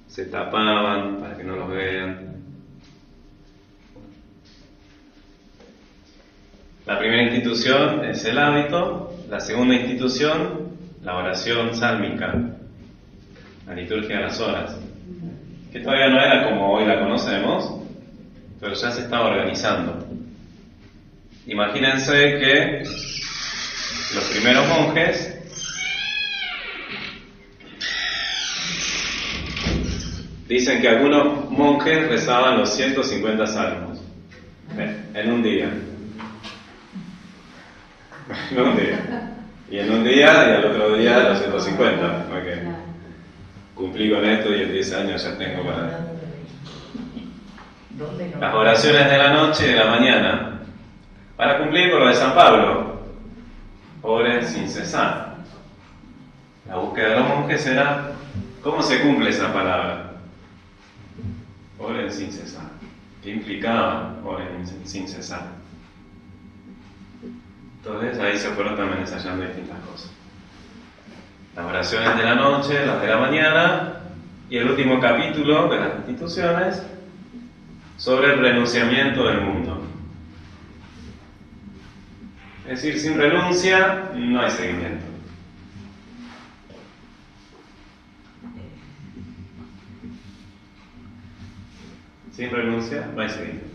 S3: se tapaban para que no los vean. La primera institución es el hábito, la segunda institución, la oración sálmica, la liturgia de las horas, que todavía no era como hoy la conocemos, pero ya se estaba organizando. Imagínense que los primeros monjes dicen que algunos monjes rezaban los 150 salmos en un día. En un día. Y en un día y al otro día los 150. Porque cumplí con esto y en 10 años ya tengo para... Las oraciones de la noche y de la mañana. Para cumplir con lo de San Pablo. Oren sin cesar. La búsqueda de los monjes era ¿cómo se cumple esa palabra? Oren sin cesar. ¿Qué implicaba oren sin cesar? Entonces ahí se fueron también ensayando distintas cosas. Las oraciones de la noche, las de la mañana, y el último capítulo de las instituciones sobre el renunciamiento del mundo. Es decir, sin renuncia no hay seguimiento. Sin renuncia no hay seguimiento.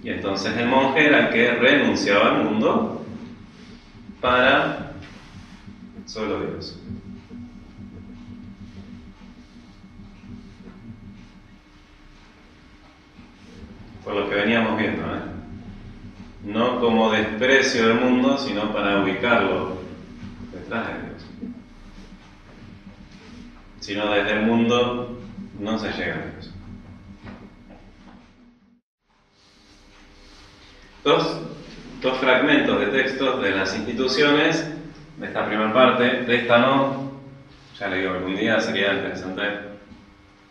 S3: Y entonces el monje era el que renunciaba al mundo para solo Dios. Por lo que veníamos viendo, no como desprecio del mundo, sino para ubicarlo detrás de Dios. Sino desde el mundo no se llega a Dios. Dos fragmentos de textos de las instituciones de esta primera parte, de esta no, ya le digo que algún día sería interesante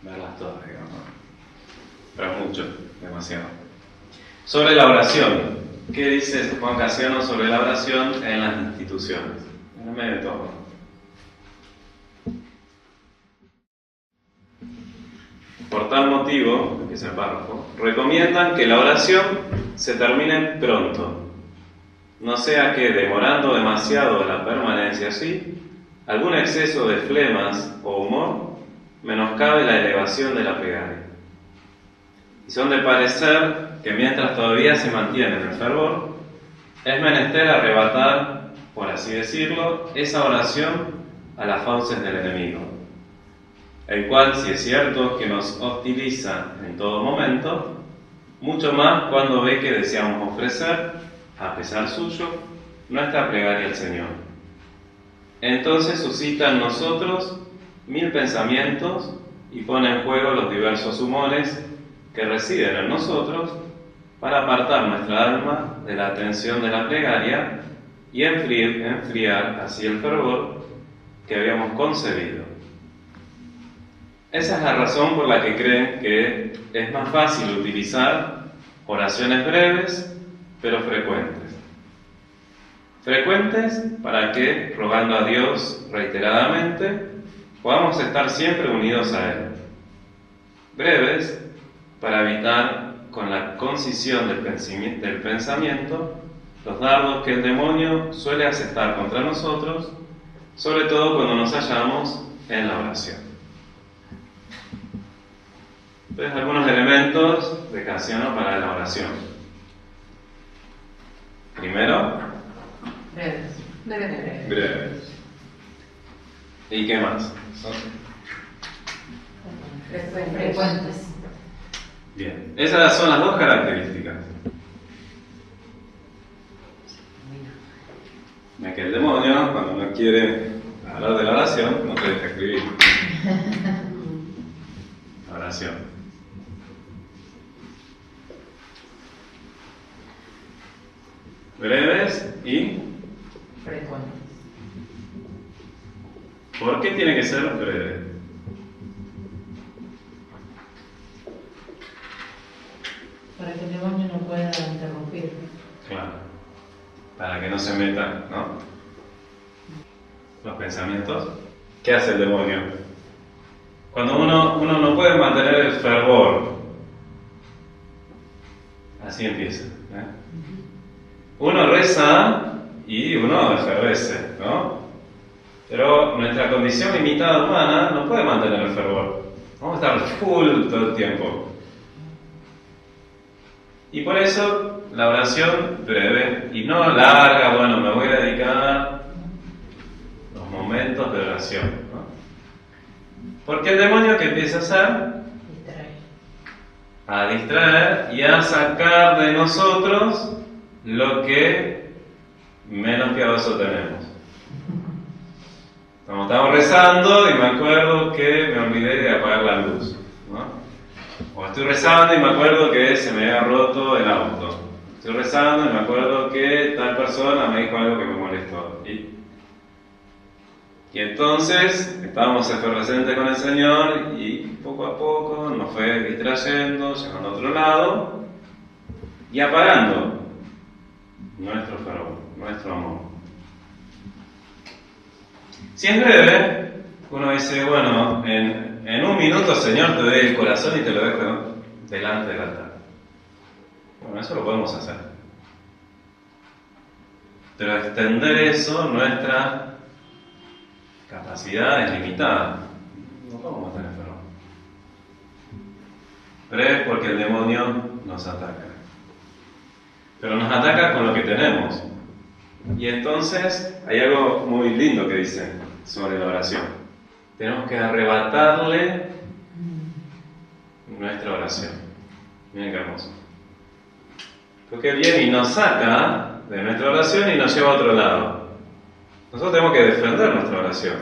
S3: verlas todas, digamos, pero es mucho, demasiado. Sobre la oración, ¿qué dice Juan Casiano sobre la oración en las instituciones? En el medio de todo. Por tal motivo, que es el párrafo, recomiendan que la oración se termine pronto, no sea que, demorando demasiado la permanencia así, algún exceso de flemas o humor menoscabe la elevación de la plegaria. Y son de parecer que mientras todavía se mantiene en el fervor, es menester arrebatar, por así decirlo, esa oración a las fauces del enemigo, el cual, si es cierto que nos hostiliza en todo momento, mucho más cuando ve que deseamos ofrecer, a pesar suyo, nuestra plegaria al Señor. entonces suscita en nosotros 1000 pensamientos y pone en juego los diversos humores que residen en nosotros para apartar nuestra alma de la atención de la plegaria y enfriar así el fervor que habíamos concebido. Esa es la razón por la que creen que es más fácil utilizar oraciones breves pero frecuentes. Frecuentes para que, rogando a Dios reiteradamente, podamos estar siempre unidos a Él. Breves para evitar con la concisión del pensamiento los dardos que el demonio suele asestar contra nosotros, sobre todo cuando nos hallamos en la oración. Entonces, algunos elementos de Casiano para la oración. Primero, breves. ¿Y qué más?
S4: Frecuentes.
S3: Bien, esas son las dos características. Es que el demonio, cuando no quiere hablar de la oración, no te deja escribir. La oración. Breves y
S4: Frecuentes.
S3: ¿por qué tiene que ser breve?
S4: Para que el demonio no pueda interrumpir.
S3: Claro. Para que no se metan, ¿no? Los pensamientos. ¿Qué hace el demonio? Cuando uno no puede mantener el fervor, así empieza, ¿eh? Uno reza y uno efervesce, ¿no? Pero nuestra condición limitada humana no puede mantener el fervor. Vamos a estar full todo el tiempo. Y por eso la oración breve y no larga. Bueno, me voy a dedicar los momentos de oración, ¿no? Porque el demonio, ¿qué empieza a hacer? A distraer y a sacar de nosotros lo que menos piadoso tenemos. Estamos rezando y me acuerdo que me olvidé de apagar la luz, ¿no? O estoy rezando y me acuerdo que se me había roto el auto. Estoy rezando y me acuerdo que tal persona me dijo algo que me molestó. Y entonces estábamos efervescentes con el Señor y poco a poco nos fue distrayendo, llevando a otro lado y apagando nuestro fervor, nuestro amor. Si es breve, uno dice, bueno, en un minuto, Señor, te doy el corazón y te lo dejo delante del altar. Bueno, eso lo podemos hacer. Pero extender eso, nuestra capacidad es limitada. No podemos tener fervor. Breve porque el demonio nos ataca. Pero nos ataca con lo que tenemos. Y entonces hay algo muy lindo que dicen sobre la oración. Tenemos que arrebatarle nuestra oración. Miren qué hermoso. Porque viene y nos saca de nuestra oración y nos lleva a otro lado. Nosotros tenemos que defender nuestra oración.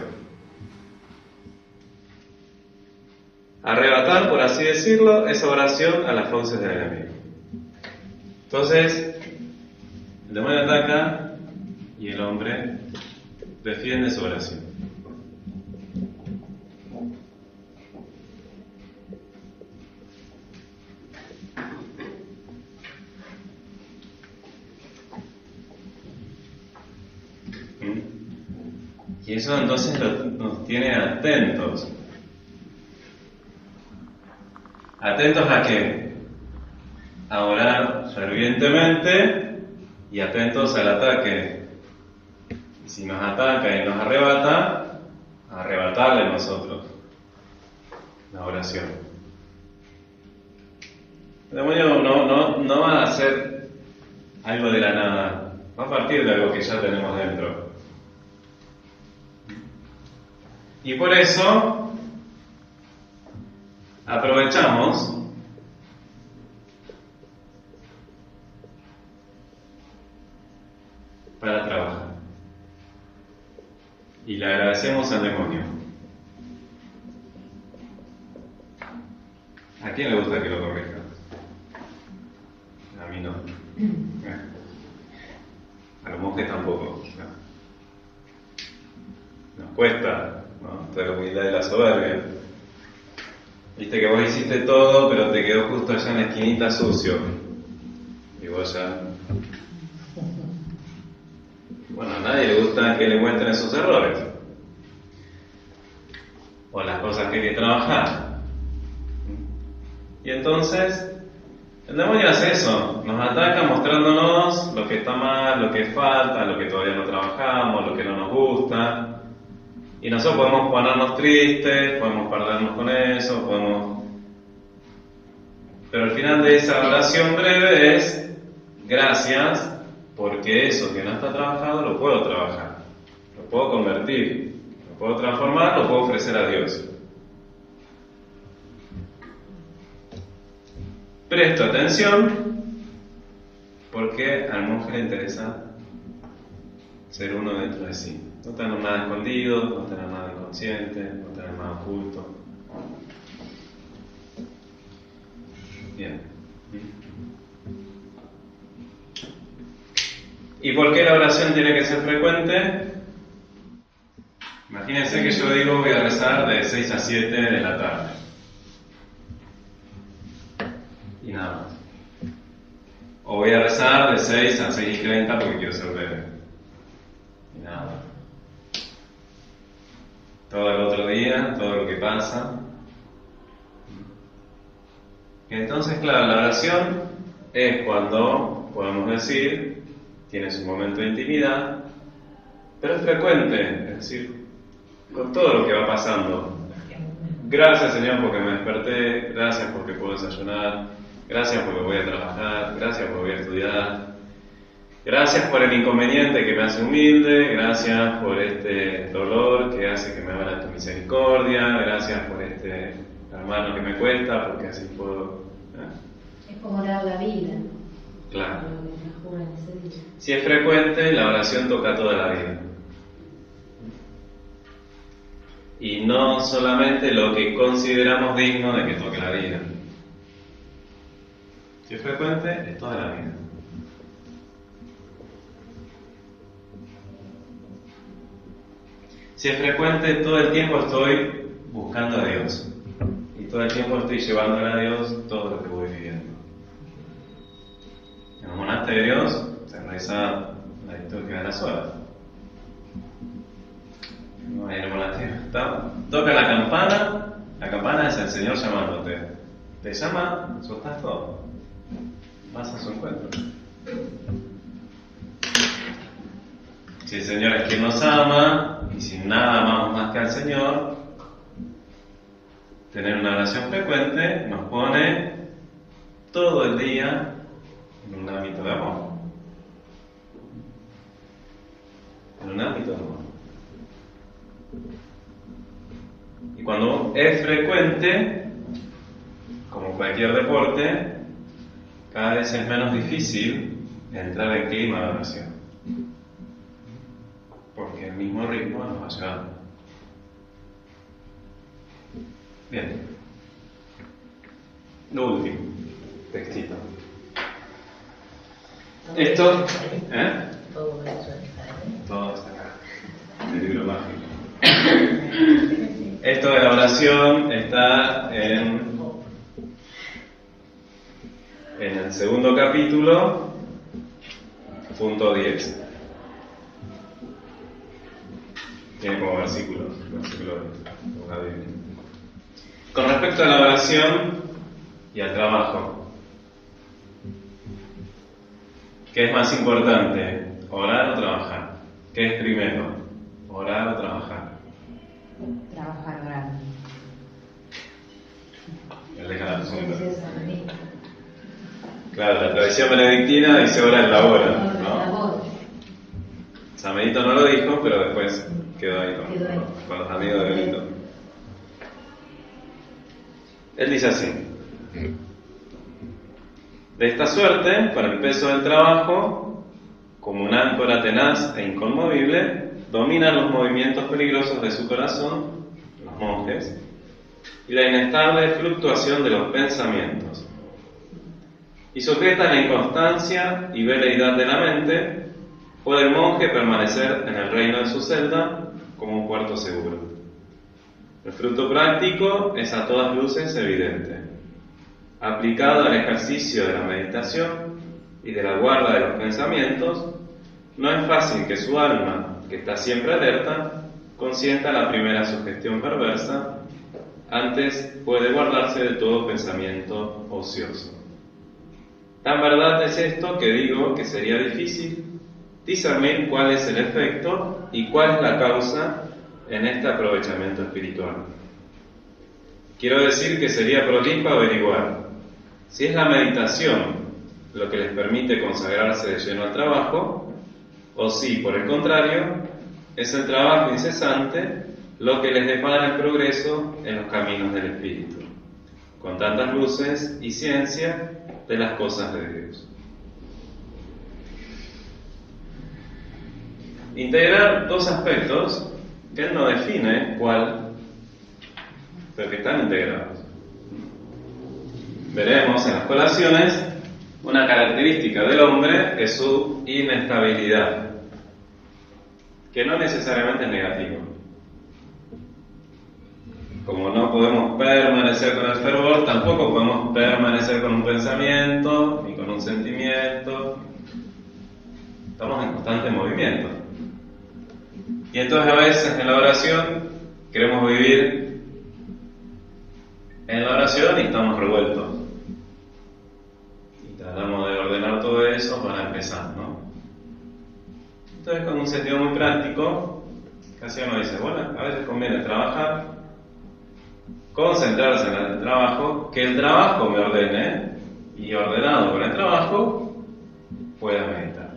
S3: Arrebatar, por así decirlo, esa oración a las fauces del enemigo. Entonces, el demonio ataca y el hombre defiende su oración. Y eso entonces nos tiene atentos. ¿Atentos a qué? A orar fervientemente y atentos al ataque. Y si nos ataca y nos arrebata, a arrebatarle nosotros la oración. El demonio no va a hacer algo de la nada, va a partir de algo que ya tenemos dentro. Y por eso aprovechamos para trabajar. y le agradecemos al demonio. ¿A quién le gusta que lo corrija? A mí no. A los monjes tampoco. Nos cuesta, ¿no? Toda la humildad y la soberbia. Viste que vos hiciste todo, pero te quedó justo allá en la esquinita sucio. Y vos ya... Bueno, a nadie le gusta que le muestren esos errores. O las cosas que hay que trabajar. Y entonces, el demonio hace eso. Nos ataca mostrándonos lo que está mal, lo que falta, lo que todavía no trabajamos, lo que no nos gusta. Y nosotros podemos ponernos tristes, podemos perdernos con eso, Pero al final de esa oración breve es gracias, porque eso que no está trabajado lo puedo trabajar, lo puedo convertir, lo puedo transformar, lo puedo ofrecer a Dios. Presto atención, porque al monje le interesa ser uno dentro de sí. No tener nada escondido, no tener nada inconsciente, no tener nada oculto. Bien. ¿Y por qué la oración tiene que ser frecuente? Imagínense que yo digo voy a rezar de 6 a 7 de la tarde. Y nada más. O voy a rezar de 6 a 6 y 30 porque quiero ser breve. Y nada más. Todo el otro día, todo lo que pasa. Y entonces, claro, la oración es cuando, podemos decir, tienes un momento de intimidad, pero es frecuente, es decir, con todo lo que va pasando. Gracias, Señor, porque me desperté, gracias porque puedo desayunar, gracias porque voy a trabajar, gracias porque voy a estudiar, gracias por el inconveniente que me hace humilde, gracias por este dolor que hace que me abra tu misericordia, gracias por este hermano que me cuesta, porque así puedo...
S4: Es como dar la vida.
S3: Claro.
S4: Lo que transcurre en ese día.
S3: Si es frecuente, la oración toca toda la vida. Y no solamente lo que consideramos digno de que toque la vida. Si es frecuente, es toda la vida. Si es frecuente, todo el tiempo estoy buscando a Dios. Y todo el tiempo estoy llevándole a Dios todo lo que voy viviendo. En los monasterios se reza la liturgia de las horas. No hay en el monasterio. Toca la campana es el Señor llamándote. Te llama, soltás todo. Vas a su encuentro. Si el Señor es quien nos ama, y si nada amamos más que al Señor, tener una oración frecuente nos pone todo el día en un ámbito de amor. En un ámbito de amor. Y cuando es frecuente, como cualquier deporte, cada vez es menos difícil entrar en clima de oración. Porque el mismo ritmo nos va llevando. Bien. Lo último, textito. Esto,
S4: Todo eso está ahí.
S3: todo está acá. El libro mágico. Esto de la oración está en el segundo capítulo, punto 10. Tiene como versículo de la Biblia. Con respecto a la oración y al trabajo, ¿qué es más importante? ¿Orar o trabajar? ¿Qué es primero? ¿Orar o trabajar?
S4: Trabajar grande.
S3: Él deja la pregunta.
S4: Ese es San Benito.
S3: Claro, la tradición benedictina dice ora en la hora,
S4: La
S3: ¿no?
S4: voz.
S3: San Benito no lo dijo, pero después quedó ahí
S4: Quedó ahí.
S3: con los amigos de Benito. Él dice así: de esta suerte, con el peso del trabajo, como un áncora tenaz e inconmovible, dominan los movimientos peligrosos de su corazón, los monjes, y la inestable fluctuación de los pensamientos, y sujeta la inconstancia y veleidad de la mente, puede el monje permanecer en el reino de su celda como un puerto seguro. El fruto práctico es a todas luces evidente. Aplicado al ejercicio de la meditación y de la guarda de los pensamientos, no es fácil que su alma, que está siempre alerta, consienta la primera sugestión perversa, antes puede guardarse de todo pensamiento ocioso. Tan verdad es esto que digo que sería difícil discernir cuál es el efecto y cuál es la causa en este aprovechamiento espiritual. Quiero decir que sería prolijo averiguar si es la meditación lo que les permite consagrarse de lleno al trabajo, o si, por el contrario, es el trabajo incesante lo que les depara el progreso en los caminos del espíritu, con tantas luces y ciencia de las cosas de Dios. Integrar dos aspectos que él no define cuál, pero que están integrados. Veremos en las colaciones una característica del hombre es su inestabilidad, que no necesariamente es negativo. Como no podemos permanecer con el fervor, tampoco podemos permanecer con un pensamiento ni con un sentimiento. Estamos en constante movimiento. Y entonces a veces en la oración queremos vivir en la oración y estamos revueltos. Y tratamos de ordenar todo eso para empezar, ¿no? Entonces, con un sentido muy práctico, casi uno dice, bueno, a veces conviene trabajar, concentrarse en el trabajo, que el trabajo me ordene, y ordenado por el trabajo, pueda meditar.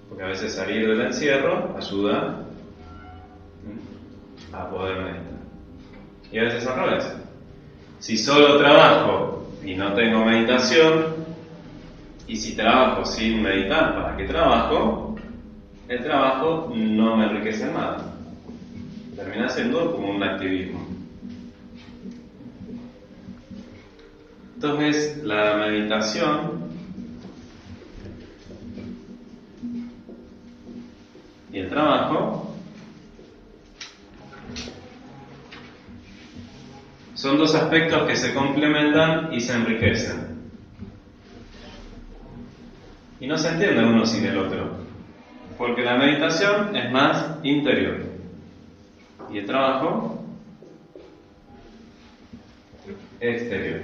S3: Porque a veces salir del encierro ayuda a poder meditar. Y a veces al revés. Si solo trabajo y no tengo meditación, y si trabajo sin meditar, ¿para qué trabajo? El trabajo no me enriquece en nada. Termina siendo como un activismo. Entonces, la meditación y el trabajo son dos aspectos que se complementan y se enriquecen. Y no se entiende uno sin el otro, porque la meditación es más interior y el trabajo exterior.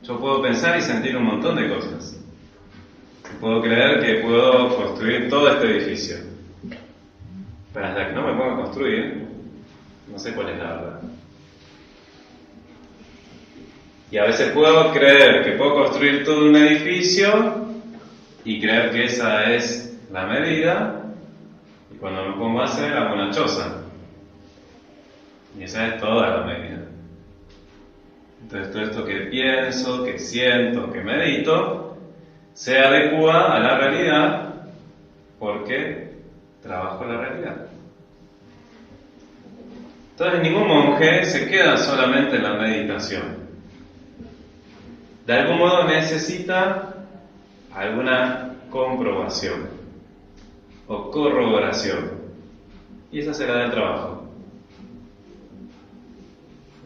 S3: Yo puedo pensar y sentir un montón de cosas. Puedo creer que puedo construir todo este edificio, pero hasta que no me ponga a construir, no sé cuál es la verdad. Y a veces puedo creer que puedo construir todo un edificio y creer que esa es la medida, y cuando me pongo a hacer, hago una choza. Y esa es toda la medida. Entonces todo esto que pienso, que siento, que medito, se adecua a la realidad porque trabajo la realidad. Entonces ningún monje se queda solamente en la meditación. De algún modo necesita alguna comprobación o corroboración, y esa será del trabajo.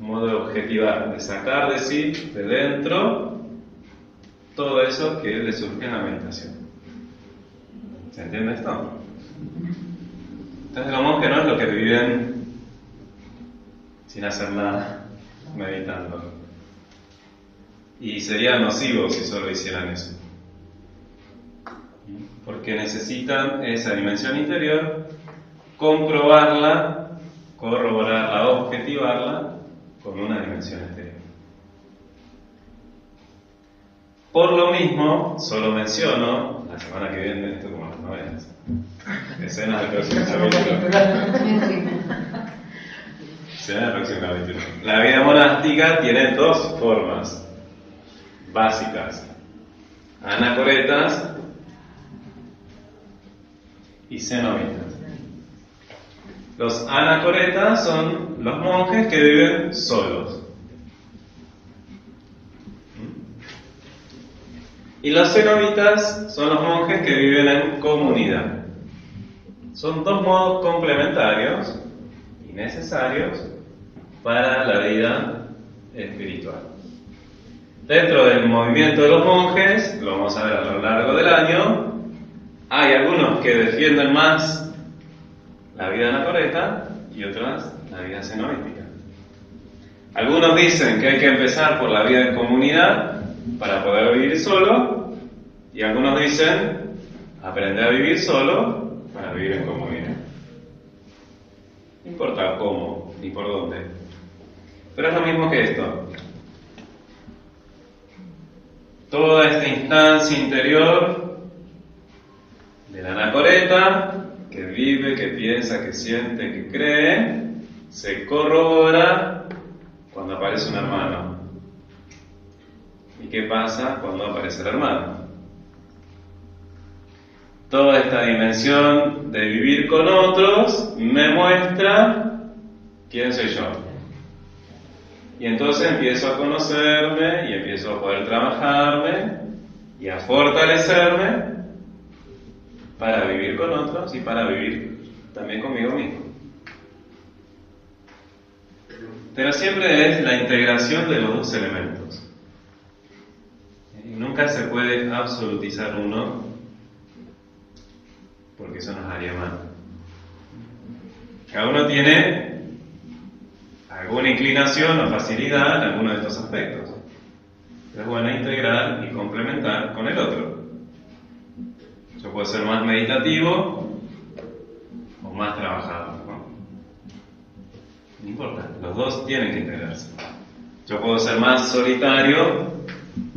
S3: Un modo de objetivar, de sacar de sí, de dentro, todo eso que le surge en la meditación. ¿Se entiende esto? Entonces los monjes no es lo que viven sin hacer nada, meditando. Y sería nocivo si solo hicieran eso. Porque necesitan esa dimensión interior, comprobarla, corroborarla, objetivarla con una dimensión exterior. Por lo mismo, solo menciono, la semana que viene, esto como las novelas, escenas del próximo capítulo. Escenas del próximo capítulo. La vida monástica tiene dos formas básicas. anacoretas y cenobitas. Los anacoretas son los monjes que viven solos. Y los cenobitas son los monjes que viven en comunidad. Son dos modos complementarios y necesarios para la vida espiritual. Dentro del movimiento de los monjes, lo vamos a ver a lo largo del año, hay algunos que defienden más la vida anacoreta y otros la vida cenobítica. Algunos dicen que hay que empezar por la vida en comunidad para poder vivir solo, y algunos dicen aprender a vivir solo para vivir en comunidad. No importa cómo ni por dónde, pero es lo mismo que esto. Toda esta instancia interior de la anacoreta, que vive, que piensa, que siente, que cree, se corrobora cuando aparece un hermano. ¿Y qué pasa cuando aparece el hermano? Toda esta dimensión de vivir con otros me muestra quién soy yo. Y entonces empiezo a conocerme y empiezo a poder trabajarme y a fortalecerme para vivir con otros y para vivir también conmigo mismo. Pero siempre es la integración de los dos elementos. Y nunca se puede absolutizar uno, porque eso nos haría mal. Cada uno tiene alguna inclinación o facilidad en alguno de estos aspectos. Es bueno integrar y complementar con el otro. Yo puedo ser más meditativo o más trabajador, ¿no? No importa, los dos tienen que integrarse. Yo puedo ser más solitario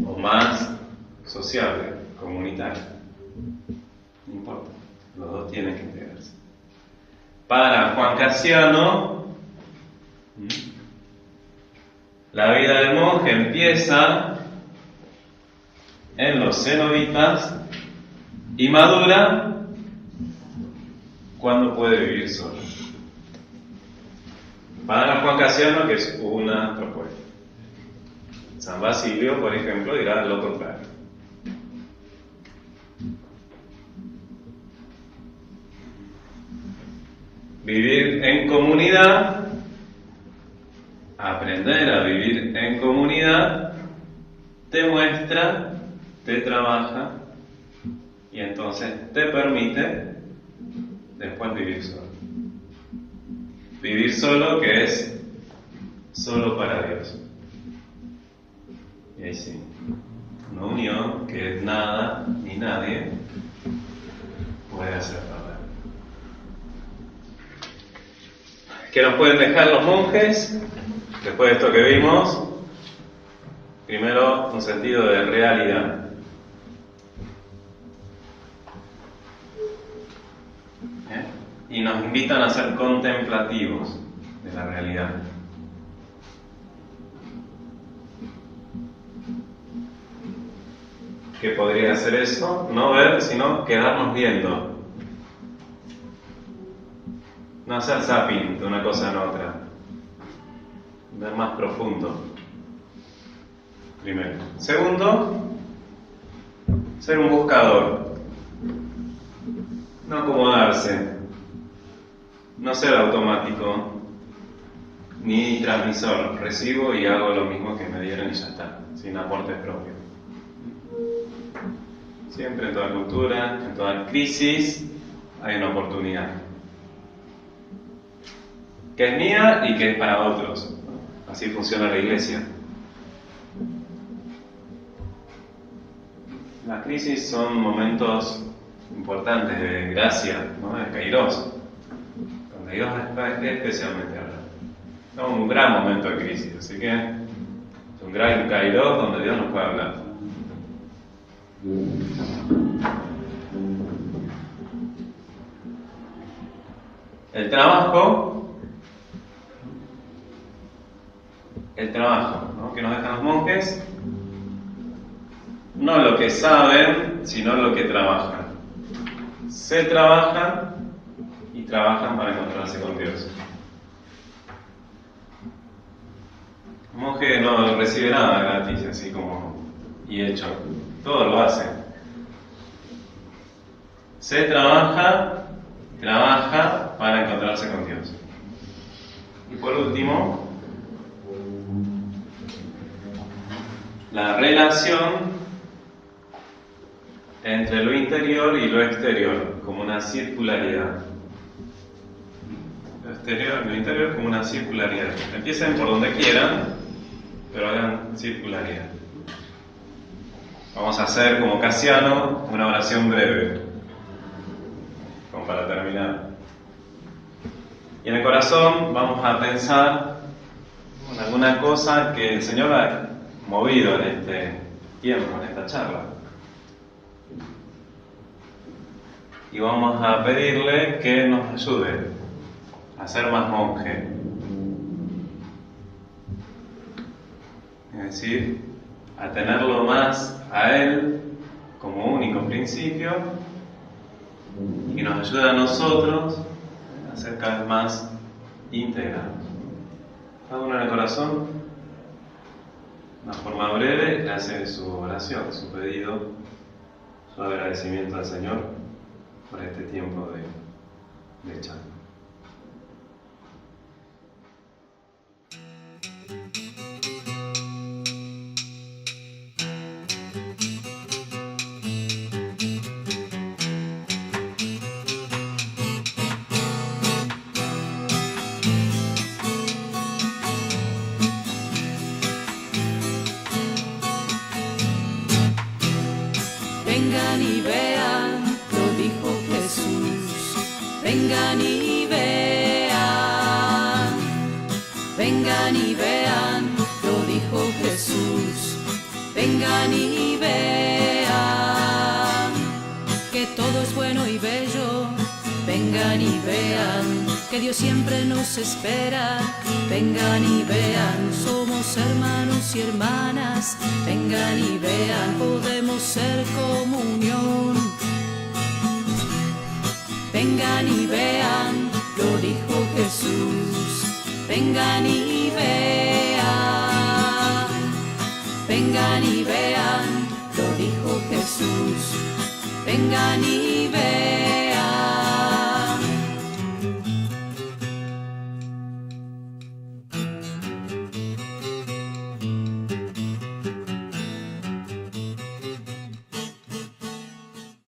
S3: o más sociable, comunitario. No importa, los dos tienen que integrarse. Para Juan Casiano, la vida del monje empieza en los cenobitas y madura cuando puede vivir solo. Para Juan Casiano, que es una propuesta. San Basilio, por ejemplo, dirá lo contrario. Vivir en comunidad, aprender a vivir en comunidad, te muestra, te trabaja y entonces te permite después vivir solo. Vivir solo, que es solo para Dios. Y ahí sí, una unión que nada ni nadie puede hacer nada. ¿Qué nos pueden dejar los monjes? Después de esto que vimos, primero un sentido de realidad. Y nos invitan a ser contemplativos de la realidad. ¿Qué podría ser eso? No ver, sino quedarnos viendo. No hacer zapping de una cosa en otra. Ver más profundo. Primero. Segundo, ser un buscador. No acomodarse. No ser automático. Ni transmisor. Recibo y hago lo mismo que me dieron y ya está. Sin aportes propios. Siempre en toda cultura, en toda crisis, hay una oportunidad. Que es mía y que es para otros. Así funciona la iglesia. Las crisis son momentos importantes de gracia, ¿no? De Kairos. Con Kairos especialmente ahora. Es un gran momento de crisis, así que es un gran Kairos donde Dios nos puede hablar. El trabajo, ¿no? Que nos dejan los monjes no lo que saben, sino lo que trabajan. Se trabajan y trabajan para encontrarse con Dios. Un monje no recibe nada gratis, así como y hecho. Todo lo hace. Se trabaja para encontrarse con Dios. Y por último, la relación entre lo interior y lo exterior, como una circularidad. Lo interior como una circularidad. Empiecen por donde quieran, pero hagan circularidad. Vamos a hacer, como Casiano, una oración breve, como para terminar. Y en el corazón vamos a pensar en alguna cosa que el Señor ha movido en este tiempo, en esta charla. Y vamos a pedirle que nos ayude a ser más monje. Es decir, a tenerlo más a Él como único principio y que nos ayude a nosotros a ser cada vez más íntegrados. Cada uno en el corazón, de una forma breve, le hace su oración, su pedido, su agradecimiento al Señor por este tiempo de charla.
S5: Vengan y vean, lo dijo Jesús. Vengan y vean. Vengan y vean, lo dijo Jesús. Vengan y vean que todo es bueno y bello. Vengan y vean que Dios siempre nos espera. Vengan y vean, somos hermanos y hermanas. Vengan y vean, podemos ser comunión. Vengan y vean, lo dijo Jesús. Vengan y vean. Vengan y vean, lo dijo Jesús. Vengan y vean.